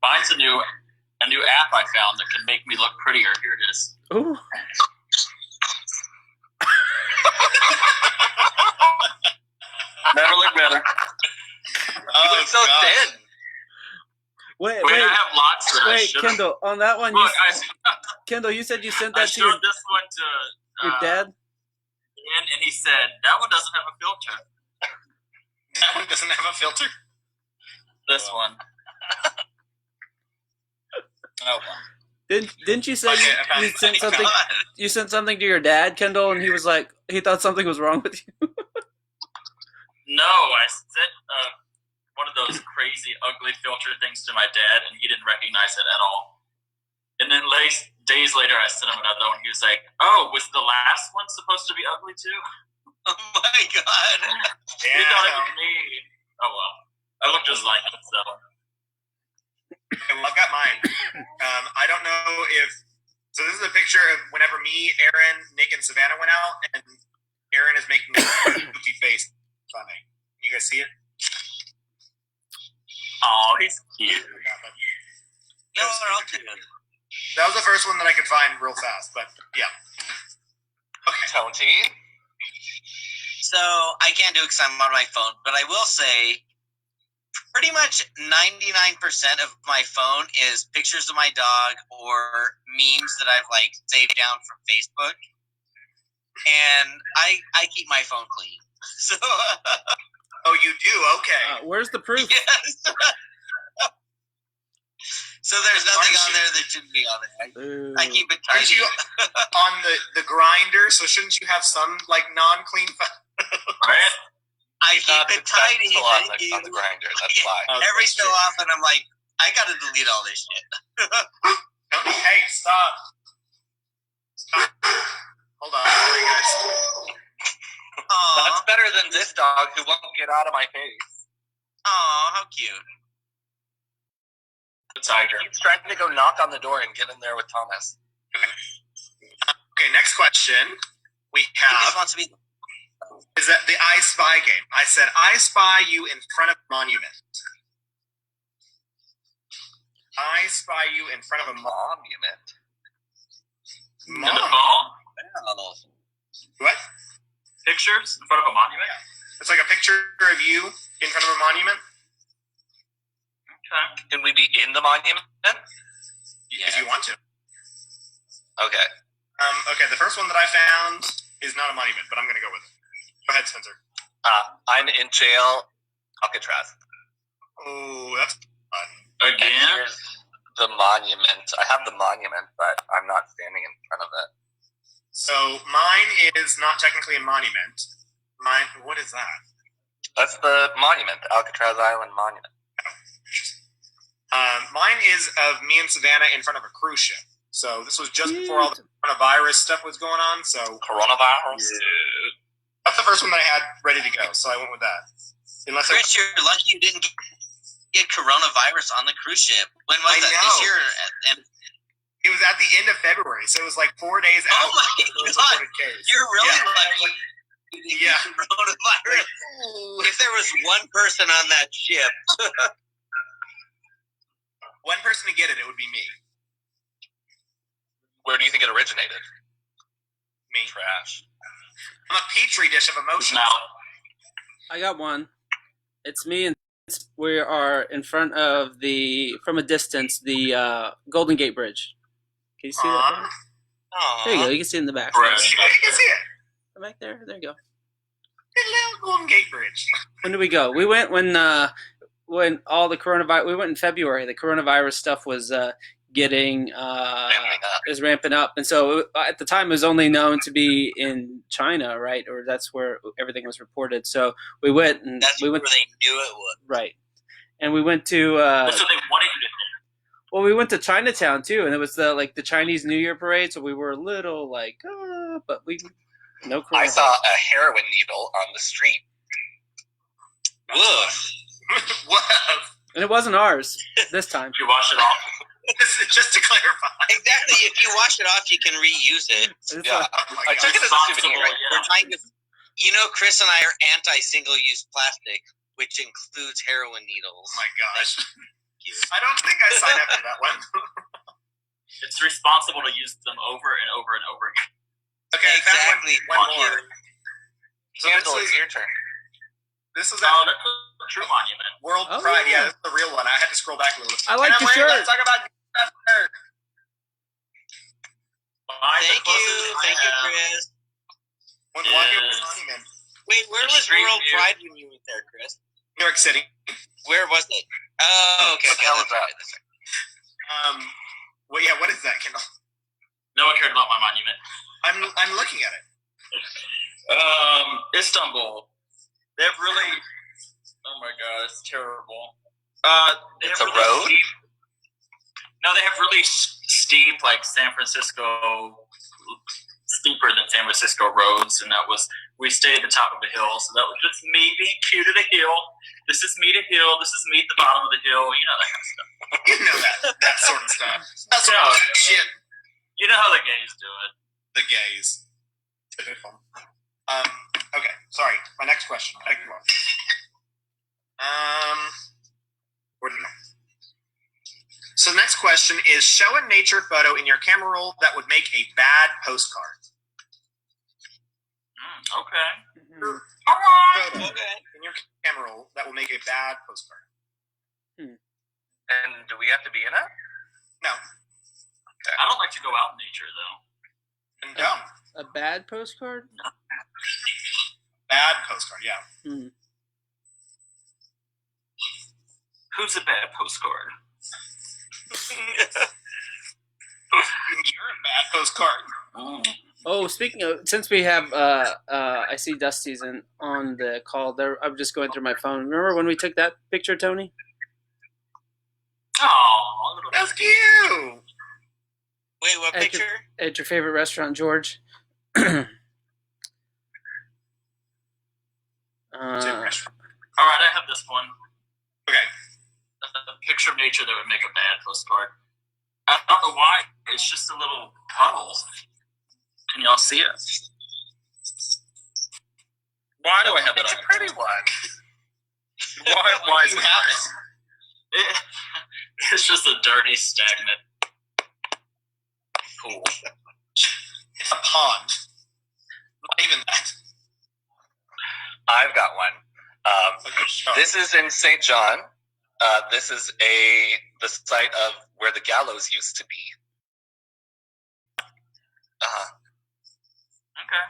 Mine's a new app I found that can make me look prettier. Here it is. Ooh. Never look better. You look so thin. Wait, I have lots that I should have. Kendall, on that one, Look, Kendall, you said you sent I that to showed this one to your dad? and he said, that one doesn't have a filter. That one doesn't have a filter? This one. Oh, well. Didn't you say you sent something? God. You sent something to your dad, Kendall, and he was like, he thought something was wrong with you. No, I sent one of those crazy, ugly filter things to my dad, and he didn't recognize it at all. And then days later, I sent him another one. He was like, "Oh, was the last one supposed to be ugly too?" Oh my God. He thought it was me. Oh well, I look just like him, so. Okay, well, I've got mine. I don't know if... So this is a picture of whenever me, Aaron, Nick, and Savannah went out, and Aaron is making a goofy face. Funny. You guys see it? Oh, he's cute. No, they're all cute. That was the first one that I could find real fast, but yeah. Okay. Tony? So I can't do it because I'm on my phone, but I will say pretty much 99% of my phone is pictures of my dog or memes that I've like saved down from Facebook. And I keep my phone clean. So Oh, you do? Okay. Where's the proof? yes. So there's nothing on there that shouldn't be on there. I keep it Aren't tidy. you on the grinder, so shouldn't you have some like non-clean Right? I He's not keep it tidy. successful on Thank the you. grinder, that's why. Every so often I'm like, I gotta delete all this shit. Hey, stop. Hold on. Sorry, guys. That's Aw, better than this dog who won't get out of my face. how cute. The tiger. He's trying to go knock on the door and get in there with Thomas. Okay, next question we He just have wants to be. is that the I Spy game. I said, I spy you in front of a monument. I spy you in front of a Monument. In the phone? What? Pictures in front of a monument? It's like a picture of you in front of a monument. Okay. Can we be in the monument? If you want to. Okay. Okay, the first one that I found is not a monument, but I'm going to go with it. Go ahead, Spencer. I'm in jail, Alcatraz. Oh, that's fun. And Again? here's the monument. I have the monument, but I'm not standing in front of it. So mine is not technically a monument. Mine, what is that? That's the monument, the Alcatraz Island Monument. Mine is of me and Savannah in front of a cruise ship. So this was just before all the coronavirus stuff was going on. So Coronavirus. that's the first one that I had ready to go. So I went with that. Unless Chris, you're lucky you didn't get coronavirus on the cruise ship. When was that? know. This year? And it was at the end of February, so it was like 4 days out. Oh my of the first God. reported case. you're really Yeah. lucky. You didn't get coronavirus. If there was one person on that ship, One person to get it, it would be me. Where do you think it originated? Me. Trash. I'm a petri dish of emotions. I got one. It's me, and we are in front of from a distance, the Golden Gate Bridge. Can you see that? There you go. You can see it in the back. You can see it. Back there. There you go. The little Golden Gate Bridge. When did we go? We went when all the coronavirus. We went in February. The coronavirus stuff was ramping up, and so at the time it was only known to be in China, right? Or that's where everything was reported. So we went, and that's where they knew it was. Right, and we went to. That's what they wanted you to think. Well, we went to Chinatown too, and it was the Chinese New Year parade. So we were a little like, but no coronavirus. I saw a heroin needle on the street. Woof. And it wasn't ours this time. Did you wash it off? Just to clarify. Exactly. If you wash it off, you can reuse it. Yeah, Oh my I took God. it as a souvenir. We're trying to. Chris and I are anti-single-use plastic, which includes heroin needles. Oh my gosh. I don't think I signed up for that one. It's responsible to use them over and over and over again. Okay, Exactly. One more. So Candle, it's your turn. this is Oh, that's a true monument. World Oh, Pride. yeah. Yeah, this is the real one. I had to scroll back a little. I like And the then later, shirt. Let's talk about shirt. Thank you, Chris. When walking Yes. with the monument. Wait, where The was street World view. Pride when you were there, Chris? New York City. Where was it? Oh, okay. What the hell is that? Well, yeah. What is that, Kendall? No one cared about my monument. I'm looking at it. Istanbul. They have really. Oh my God, it's terrible. They It's have a really road? No, they have really steep, like San Francisco, steeper than San Francisco roads, and we stayed at the top of the hill, so that was just me being cute at a hill. This is me at a hill. This is me at the bottom of the hill. You know that kind of stuff. You know that sort of stuff. That sort Yeah. of shit. You know how the gays do it. The gays. Typical. Okay. Sorry. My next question. Where did it go? So the next question is: show a nature photo in your camera roll that would make a bad postcard. Okay. Mhm. Photo Okay. in your camera roll that will make a bad postcard. And do we have to be in it? No. I don't like to go out in nature, though. And don't. A bad postcard? Bad postcard. Yeah. Hmm. Who's a bad postcard? You're a bad postcard. Oh, speaking of, since we have, I see Dusty's on the call. There, I'm just going through my phone. Remember when we took that picture, Tony? Oh, That's cute. Wait, what At your- picture? At your favorite restaurant, George? all right. I have this one. Okay. A picture of nature that would make a bad postcard. I don't know why. It's just a little puddle. Can y'all see it? Why do I have that? It's a pretty one. Why is You it? have it. It's just a dirty, stagnant pool. It's a pond. Not even that. I've got one. This is in St. John. This is the site of where the gallows used to be. Okay.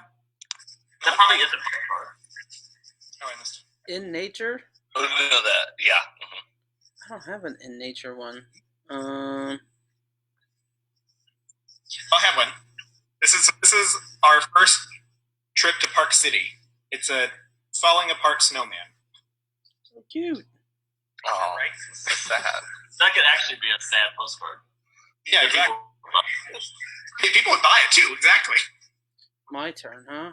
That probably is a postcard. Oh, I missed it. In nature? Yeah. I don't have an in nature one. I have one. This is our first trip to Park City. It's a falling apart snowman. So cute. Oh, Right? so sad. That could actually be a sad postcard. Yeah, If exactly. people People would buy it too. Exactly. My turn, huh?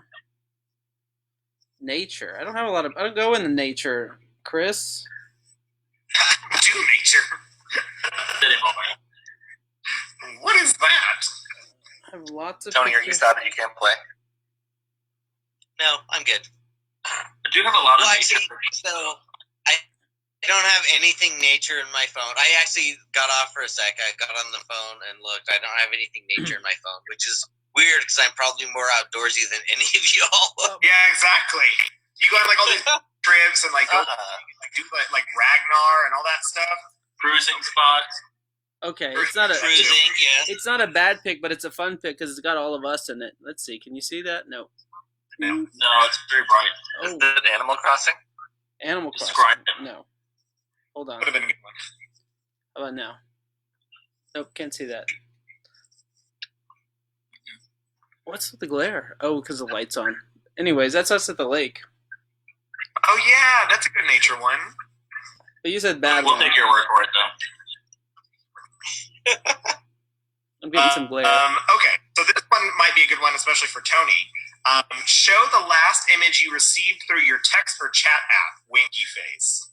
Nature. I don't have a lot of. I don't go into nature, Chris. Do nature. What is that? I have lots of. Tony, are you sad that you can't play? No, I'm good. I do have a lot of nature. So I don't have anything nature in my phone. I actually got off for a sec. I got on the phone and looked. I don't have anything nature in my phone, which is weird because I'm probably more outdoorsy than any of y'all. Yeah, exactly. You go on like all these trips and like go do like Ragnar and all that stuff. Cruising spots. Okay, it's not a. Cruising, yeah. It's not a bad pick, but it's a fun pick because it's got all of us in it. Let's see. Can you see that? No. No, it's very bright. Is it Animal Crossing? Animal Crossing. Describe it. No. Hold on. Would have been a good one. How about now? Nope, can't see that. What's with the glare? Oh, because the light's on. Anyways, that's us at the lake. Oh yeah, that's a good nature one. But you said bad We'll one. take your word for it, though. I'm getting some glare. Okay, so this one might be a good one, especially for Tony. Show the last image you received through your text or chat app. Winky face.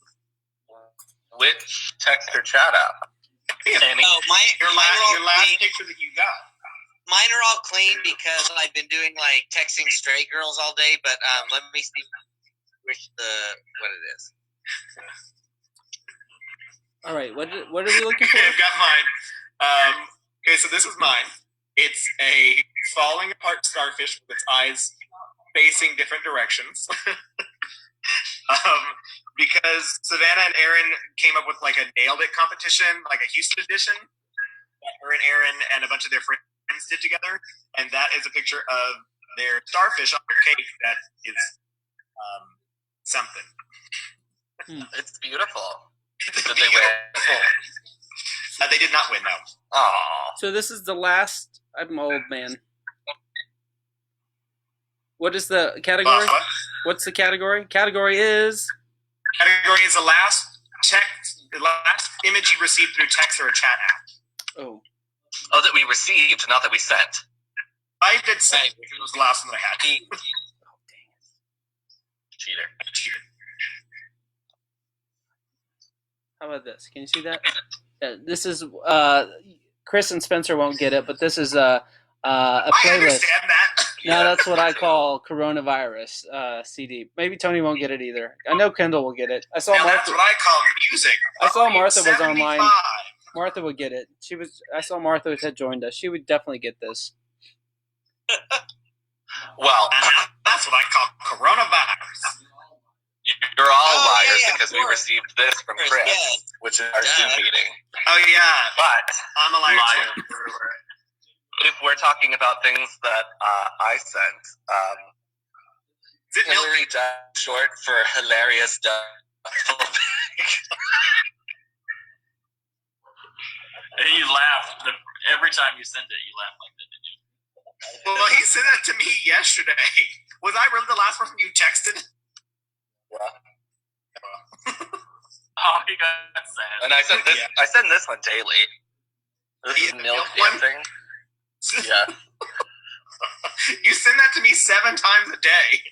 Which text or chat app? Sammy? Oh, Your last picture that you got. Mine are all clean because I've been doing like texting straight girls all day. But let me see what it is. All right, what are we looking for? I've got mine. Okay, so this is mine. It's a falling apart starfish with its eyes facing different directions. Because Savannah and Aaron came up with like a Nailed It competition, like a Houston edition, that her and Aaron and a bunch of their friends did together. And that is a picture of their starfish on their cake that is something. It's beautiful. Did they win? They did not win, no. Aww. So this is the last. I'm old, man. What is the category? What? What's the category? Category is. Category is the last image you received through text or a chat app. Oh. Oh, that we received, not that we sent. I did say it was the last one that I had. Cheater. How about this? Can you see that? This is Chris and Spencer won't get it, but this is a I playlist. understand that. Now that's what I call coronavirus CD. Maybe Tony won't get it either. I know Kendall will get it. I saw Now Martha. that's what I call music. I saw Martha was 75. online. Martha would get it. I saw Martha had joined us. She would definitely get this. Well, And that's what I call coronavirus. you're all Oh, liars yeah, because of we course. received this from Chris, Yeah. which is our Zoom meeting. Oh yeah, But I'm a liar. Liar. too. if we're talking about things that I sent, Is it milk? Hillary Duff, short for hilarious Duff. And you laughed every time you sent it. You laughed like that, didn't you? Well, he said that to me yesterday. Was I really the last person you texted? Oh, you got sad. And I send this. Yeah. I send this one daily. This is The milk milk one? dancing. Yeah. You send that to me 7 times a day.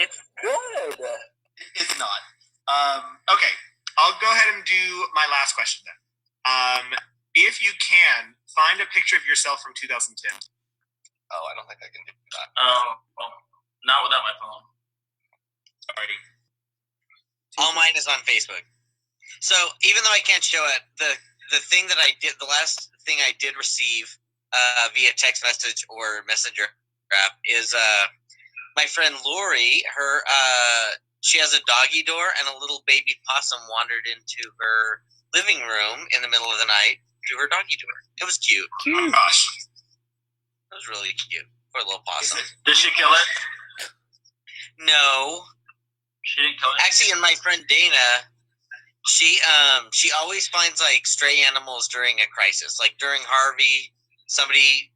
It's good. It's not. Okay, I'll go ahead and do my last question then. If you can, find a picture of yourself from 2010. Oh, I don't think I can do that. Oh, well, not without my phone. Sorry. All mine is on Facebook. So even though I can't show it, the thing that I did, the last thing I did receive via text message or messenger app is my friend Lori. She has a doggy door, and a little baby possum wandered into her living room in the middle of the night through her doggy door. It was cute. Oh gosh. It was really cute for a little possum. Did she kill it? No. She didn't kill it? Actually, and my friend Dana, she always finds like stray animals during a crisis. Like during Harvey, somebody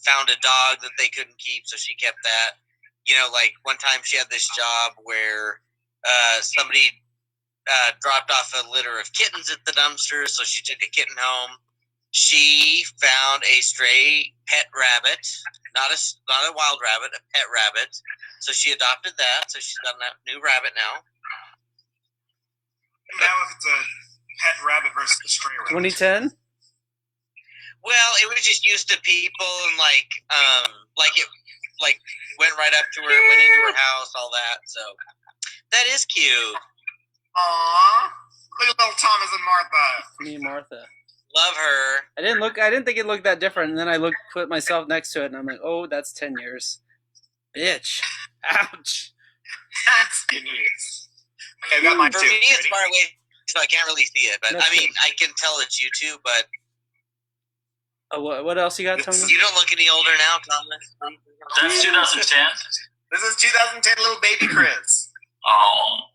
found a dog that they couldn't keep, so she kept that. You know, like one time she had this job where somebody dropped off a litter of kittens at the dumpster, so she took a kitten home. she found a stray pet rabbit, not a wild rabbit, a pet rabbit. So she adopted that. So she's got a new rabbit now. Now, if it's a pet rabbit versus a stray rabbit. 2010. Well, it was just used to people and it went right up to her, went into her house, all that. So that is cute. Aww, look at little Thomas and Martha. Me and Martha. Love her. I didn't think it looked that different, and then I put myself next to it, and I'm like, oh, that's 10 years. Bitch. Ouch. That's 10 years. Okay, I've got mine For too. me, it's far away, so I can't really see it. But That's good. I can tell it's you too. But What else you got, Tony? you don't look any older now, Thomas. That's 2010. This is 2010 little baby Chris. Oh.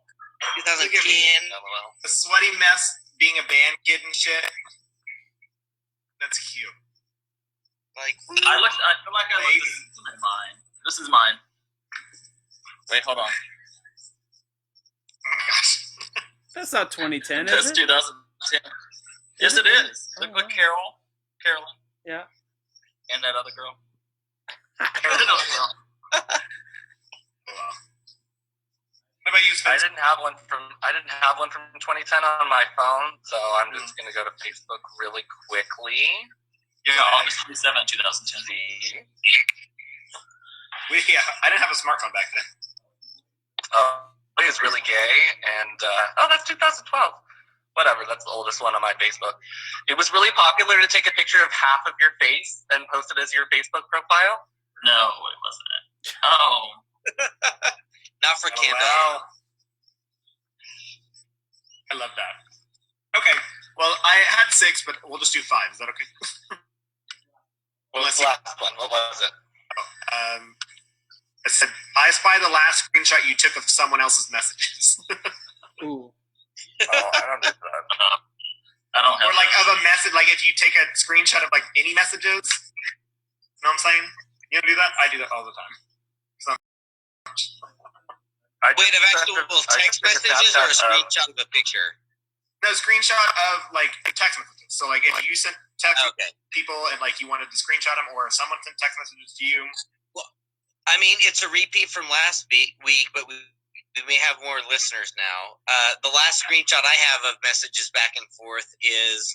2010. The sweaty mess being a band kid and shit. That's cute. Like I feel like I looked at mine. This is mine. Wait, hold on. Oh my gosh. That's not 2010, is That's it? 2010. Yes, it is. Look at Carolyn. Yeah. And that other girl. That other girl. What about you, Spencer? I didn't have one from 2010 on my phone, so I'm just gonna go to Facebook really quickly. Yeah, August 27, 2010. I didn't have a smartphone back then. It was really gay, and that's 2012. Whatever, that's the oldest one on my Facebook. It was really popular to take a picture of half of your face and post it as your Facebook profile. No, it wasn't. Oh. not for kids. Wow. I love that. Okay, well, I had 6, but we'll just do 5. Is that okay? What was the last one? What was it? I said, I spy the last screenshot you took of someone else's messages. Ooh. Oh, I don't do that. I don't have Or like that. of a message, like if you take a screenshot of like any messages. You know what I'm saying? You don't do that? I do that all the time. Wait, of actual text messages or a screenshot of a picture? No, screenshot of like text messages. So like if you sent text Okay. people and like you wanted to screenshot them, or if someone sent text messages to you. I mean, it's a repeat from last week, but we may have more listeners now. The last screenshot I have of messages back and forth is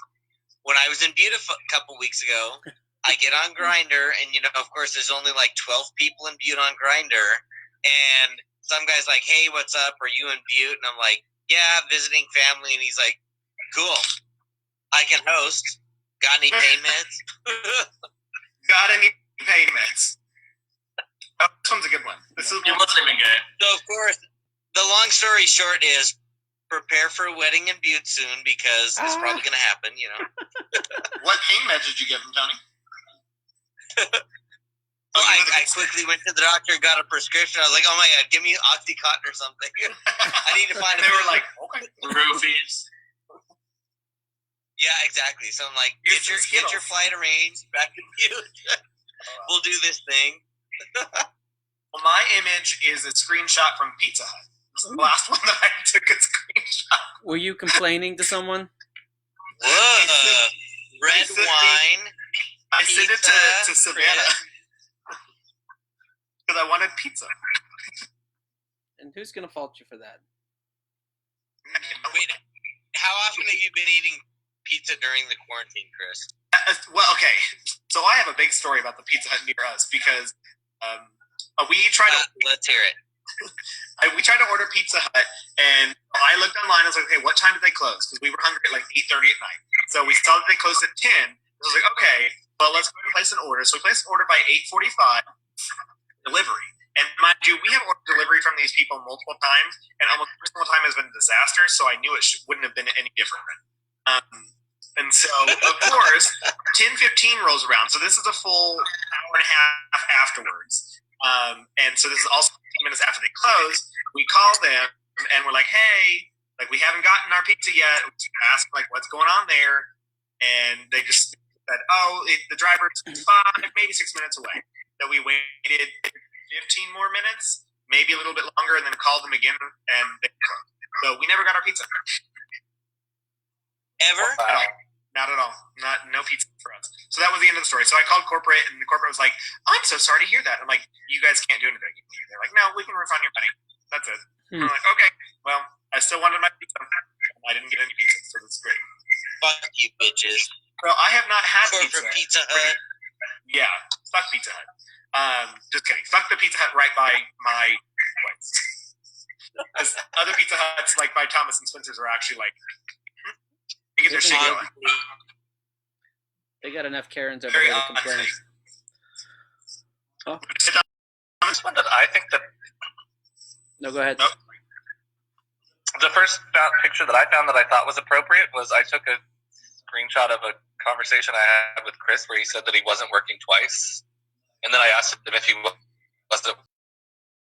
when I was in Butte a couple weeks ago. I get on Grindr, and of course, there's only like 12 people in Butte on Grindr, and some guy's like, "Hey, what's up? Are you in Butte?" And I'm like, "Yeah, visiting family." And he's like, "Cool, I can host. Got any payments?" Got any payments? Oh, this one's a good one. This is It wasn't even gay. So, of course, the long story short is prepare for a wedding in Butte soon because it's probably going to happen, What payment did you give him, Tony? I quickly went to the doctor, got a prescription. I was like, oh my God, give me Oxycontin or something. I need to find They were like, okay. Roofies. Yeah, exactly. So I'm like, Here's get some your Skittles. flight arranged back to Butte. We'll do this thing. Well, my image is a screenshot from Pizza Hut. This is the last one that I took a screenshot. Were you complaining to someone? Whoa. Red sent me- wine. I sent it to Savannah because I wanted pizza. And who's going to fault you for that? Wait, how often have you been eating pizza during the quarantine, Chris? Well, okay. So I have a big story about the Pizza Hut near us because we tried to Let's hear it. we tried to order Pizza Hut, and I looked online. I was like, okay, what time did they close? Because we were hungry at like 8:30 at night. So we saw that they closed at 10. I was like, okay, well, let's go ahead and place an order. So we placed an order by 8:45, delivery. And mind you, we have ordered delivery from these people multiple times, and almost every single time has been a disaster, so I knew it wouldn't have been any different. And so, of course, 10:15 rolls around. So this is a full hour and a half afterwards. And so this is also 15 minutes after they close. We call them, and we're like, hey, like, we haven't gotten our pizza yet. We asked, like, what's going on there? And they just said, the driver's 5, maybe 6 minutes away. So we waited 15 more minutes, maybe a little bit longer, and then called them again, and they closed. So we never got our pizza. Ever? At all. Not at all. No pizza. So that was the end of the story. So I called corporate, and the corporate was like, I'm so sorry to hear that. I'm like, you guys can't do anything. They're like, no, we can refund your money. That's it. I'm like, okay, well, I still wanted my pizza. I didn't get any pizza, so that's great. Fuck you, bitches. Well, I have not had Corporate pizza. Pizza Hut. Yeah, fuck Pizza Hut. Just kidding. Fuck the Pizza Hut right by my place. Because other Pizza Huts, like by Thomas and Spencer's, are actually like, they get their shit going. They got enough Karens over here to complain. Oh. This one that I think that. No, go ahead. Nope. The first picture that I found that I thought was appropriate was I took a screenshot of a conversation I had with Chris where he said that he wasn't working twice. And then I asked him if he wasn't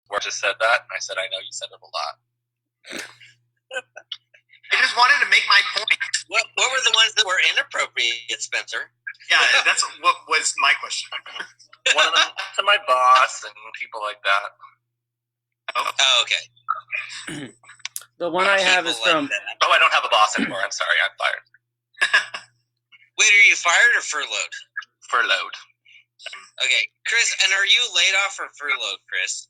working. Just said that. And I said, I know you said it a lot. I just wanted to make my point. What were the ones that were inappropriate, Spencer? Yeah, that's what was my question. One of them to my boss and people like that. Oh, okay. The one I have is from... Oh, I don't have a boss anymore. I'm sorry. I'm fired. Wait, are you fired or furloughed? Furloughed. Okay. Chris, and are you laid off or furloughed, Chris?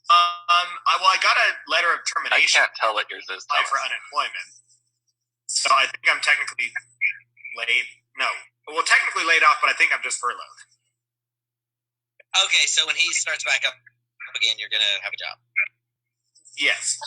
I got a letter of I termination. can't tell what yours is. For unemployment. So I think I'm technically technically laid off, but I think I'm just furloughed. Okay, so when he starts back up again, you're going to have a job. Yes.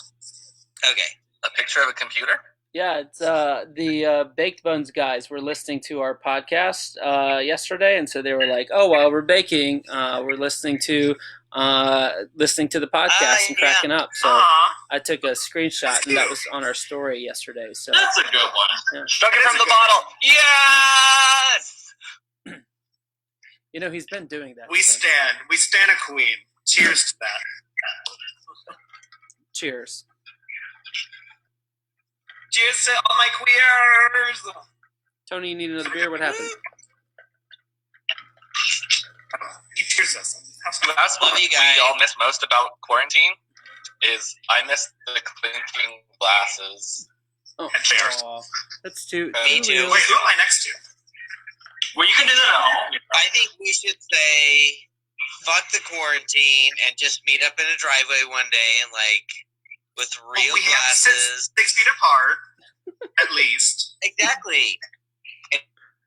Okay. A picture of a computer? Yeah, it's the Baked Bones guys were listening to our podcast yesterday, and so they were like, "Oh, while we're baking, we're listening to the podcast and cracking up." So I took a screenshot, and that was on our story yesterday. So That's a good one. Yeah. Stuck it from the bottle. Yes! You know, he's been doing that. We stand a queen. Cheers to that. Cheers. Cheers to all my queers. Tony, you need another beer? What happened? Cheers to us. That's what you guys. we all miss most about quarantine is I miss the clinking glasses. Oh, And chairs. that's too. Me too. Wait, who am I next to? Well, you can do that at home. I think we should say, fuck the quarantine and just meet up in a driveway one day and, like, with real We have to glasses. sit 6 feet apart, at least. Exactly. And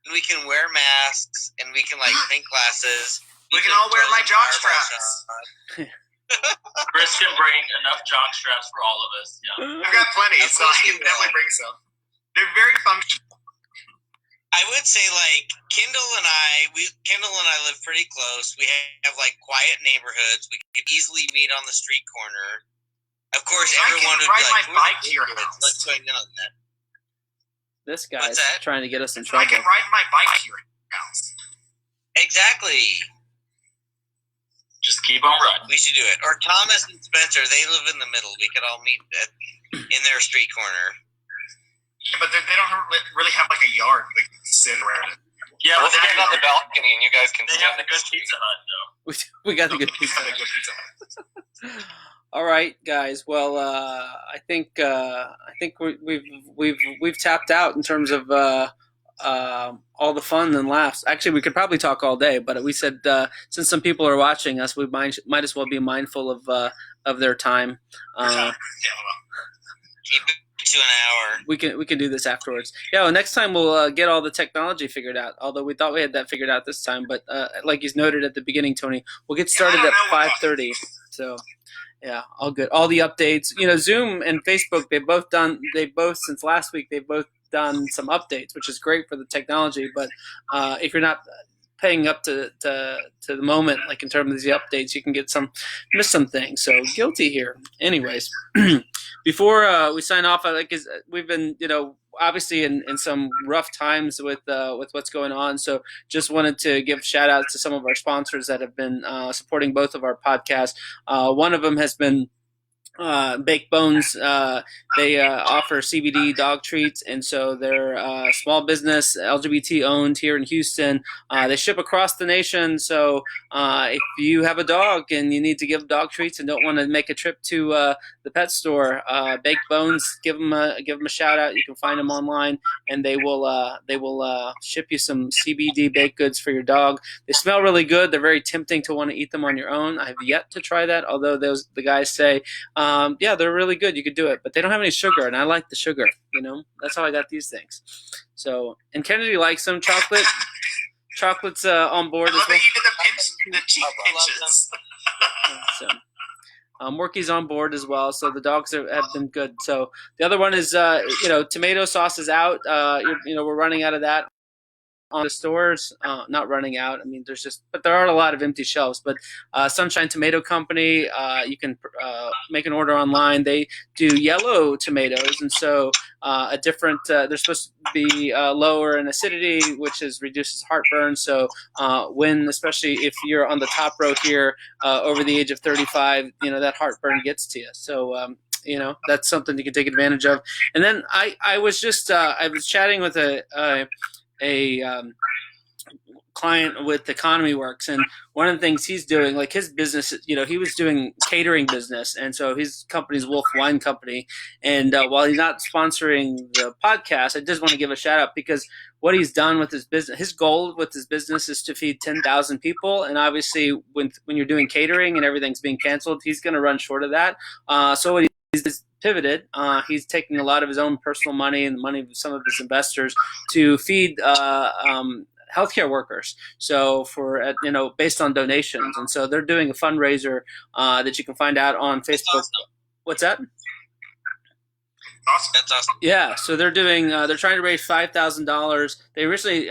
we can wear masks and we can, like, think glasses. We can all wear throw my the jock fireball straps. shot. Chris can bring enough jock straps for all of us. Yeah. I've got plenty, Of so course I you can will. definitely bring some. They're very functional. I would say, like, Kendall and I live pretty close. We have like quiet neighborhoods. We could easily meet on the street corner. Of course, I everyone can would ride be like, my bike to your "Who are the house." Let's go in on that. This guy's What's that? trying to get us in I trouble. can ride my bike to your house. Exactly. Just keep on running. We should do it. Or Thomas and Spencer, they live in the middle. We could all meet in their street corner. Yeah, but they don't really have like a yard they can sit around it. Yeah, We'll but stand on the balcony and you guys can they stand have the good Pizza Hut, though. We got the good We've pizza. got a good Pizza Hut. All right, guys. Well, I think we've tapped out in terms of all the fun and laughs. Actually, we could probably talk all day, but we said since some people are watching us, we might as well be mindful of their time. Keep it to an hour. We can do this afterwards. Yeah, well, next time we'll get all the technology figured out. Although we thought we had that figured out this time, but like you noted at the beginning, Tony, we'll get started at 5:30. So. Yeah, all good. All the updates, Zoom and Facebook, they've both since last week, they've both done some updates, which is great for the technology. But if you're not paying up to the moment, like in terms of the updates, you can miss some things. So guilty here. Anyways, before we sign off, we've been, obviously in some rough times with what's going on. So just wanted to give shout outs to some of our sponsors that have been supporting both of our podcasts. One of them has been Baked Bones, they offer CBD dog treats, and so they're a small business, LGBT owned here in Houston. They ship across the nation, so if you have a dog and you need to give dog treats and don't want to make a trip to the pet store, Baked Bones, give them a shout out. You can find them online, and they will ship you some CBD baked goods for your dog. They smell really good. They're very tempting to want to eat them on your own. I have yet to try that, although the guys say, yeah, they're really good. You could do it, but they don't have any sugar, and I like the sugar. That's how I got these things. So, and Kennedy likes some chocolate. Chocolate's on board as well. I love the cheek pinches. So, Morky's on board as well. So the dogs have been good. So the other one is, tomato sauce is out. We're running out of that on the stores. Not running out. I mean, but there are a lot of empty shelves. But Sunshine Tomato Company, you can make an order online. They do yellow tomatoes, and so a different. They're supposed to be lower in acidity, which reduces heartburn. So especially if you're on the top row here, over the age of 35, that heartburn gets to you. So. That's something you can take advantage of. And then I was just I was chatting with a client with Economy Works, and one of the things he's doing, like his business, he was doing catering business, and so his company's Wolf Wine Company. And while he's not sponsoring the podcast, I just want to give a shout out because what he's done with his business, his goal with his business is to feed 10,000 people. And obviously when you're doing catering and everything's being canceled, he's going to run short of that. So what he's pivoted. He's taking a lot of his own personal money and the money of some of his investors to feed healthcare workers. So based on donations, and so they're doing a fundraiser that you can find out on Facebook. Awesome. What's that? Awesome. That's awesome. Yeah, so they're doing. They're trying to raise $5,000. They originally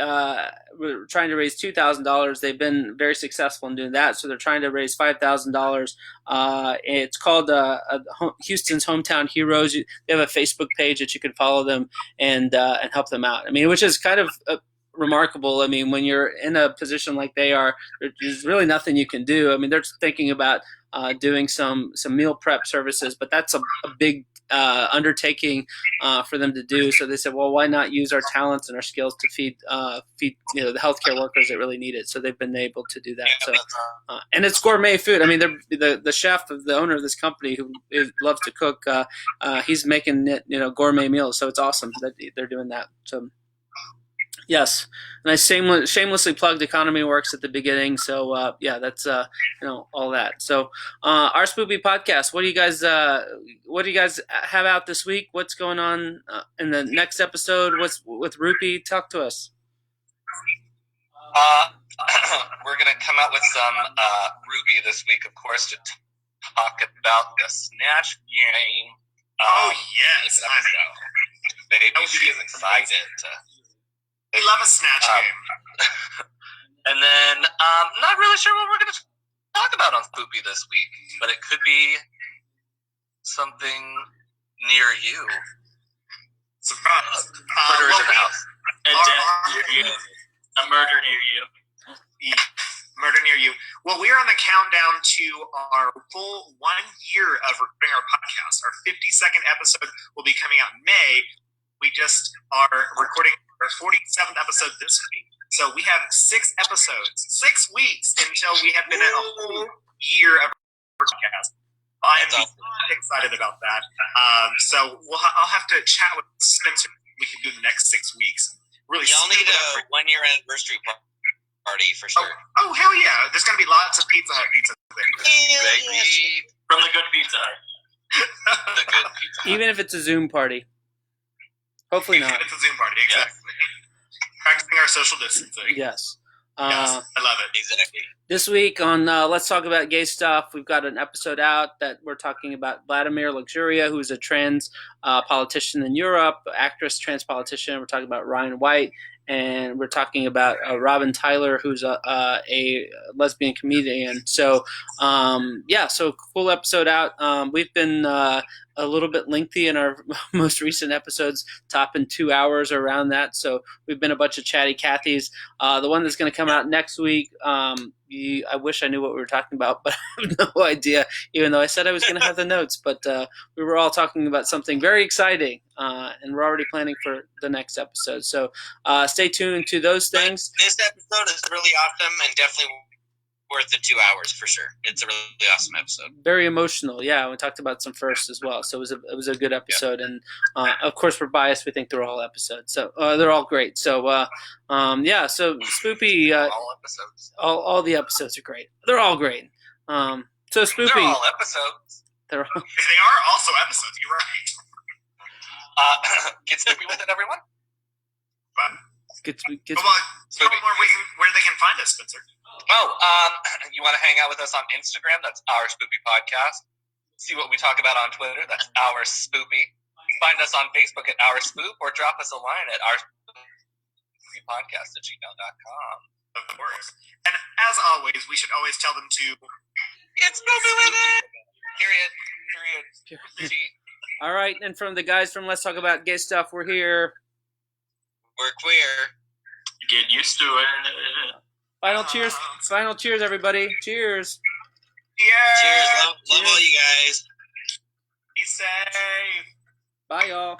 were trying to raise $2,000. They've been very successful in doing that. So they're trying to raise $5,000. It's called Houston's Hometown Heroes. They have a Facebook page that you can follow them and help them out. I mean, which is kind of remarkable. I mean, when you're in a position like they are, there's really nothing you can do. I mean, they're thinking about doing some meal prep services, but that's a big undertaking for them to do. So they said, well, why not use our talents and our skills to feed the healthcare workers that really need it? So they've been able to do that. So and it's gourmet food. I mean, the chef, the owner of this company, who loves to cook, he's making it, gourmet meals. So it's awesome that they're doing that. So. Yes, and I shamelessly plugged Economy Works at the beginning, so that's all that. So, Our Spoopy Podcast. What do you guys have out this week? What's going on in the next episode? What's with Rupee? Talk to us. We're gonna come out with some Ruby this week, of course, to talk about the Snatch game. Oh yes, I know. Baby, she is excited. We love a Snatch game. And then, not really sure what we're going to talk about on Spoopy this week, but it could be something near you. Surprise. Murders in the house. A death near you. A murder near you. Yeah, murder near you. Well, we are on the countdown to our full 1 year of recording our podcast. Our 52nd episode will be coming out in May. We just are recording our 47th episode this week. So we have 6 episodes, 6 weeks until we have been at a whole year of podcast. I'm excited about that. So I'll have to chat with Spencer. We can do the next 6 weeks. Really, y'all need a 1-year anniversary party for sure. Oh hell yeah! There's gonna be lots of Pizza Hut pizza there. From the good Pizza Hut. The good Pizza Hut. Even if it's a Zoom party. Hopefully not. It's a Zoom party, exactly. Yeah. Practicing our social distancing. Yes. Yes, I love it. Exactly. This week on Let's Talk About Gay Stuff, we've got an episode out that we're talking about Vladimir Luxuria, who's a trans politician in Europe, actress, trans politician. We're talking about Ryan White, and we're talking about Robin Tyler, who's a lesbian comedian. So, so cool episode out. We've been a little bit lengthy in our most recent episodes, topping 2 hours around that. So we've been a bunch of chatty Cathys. The one that's going to come out next week, I wish I knew what we were talking about, but I have no idea, even though I said I was going to have the notes. But we were all talking about something very exciting, and we're already planning for the next episode. So stay tuned to those things. But this episode is really awesome and definitely worth the 2 hours for sure. It's a really awesome episode. Very emotional, yeah. We talked about some firsts as well, so it was a good episode. And of course, we're biased. We think they're all episodes, so they're all great. So yeah. So Spoopy, all episodes. all the episodes are great. They're all great. So Spoopy, They're all episodes. They are also episodes. You're right. Get Spoopy with it, everyone. Get Spoopy. Where they can find us, Spencer. Oh, you want to hang out with us on Instagram? That's Our Spoopy Podcast. See what we talk about on Twitter? That's Our Spoopy. Find us on Facebook at Our Spoop, or drop us a line at ourspoopypodcast@gmail.com. Of course. And as always, we should always tell them to get Spoopy with it! Period. all right. And from the guys from Let's Talk About Gay Stuff, we're here. We're queer. Get used to it. Final cheers, everybody. Cheers. yeah. Cheers. Love all you guys. Be safe. Bye, y'all.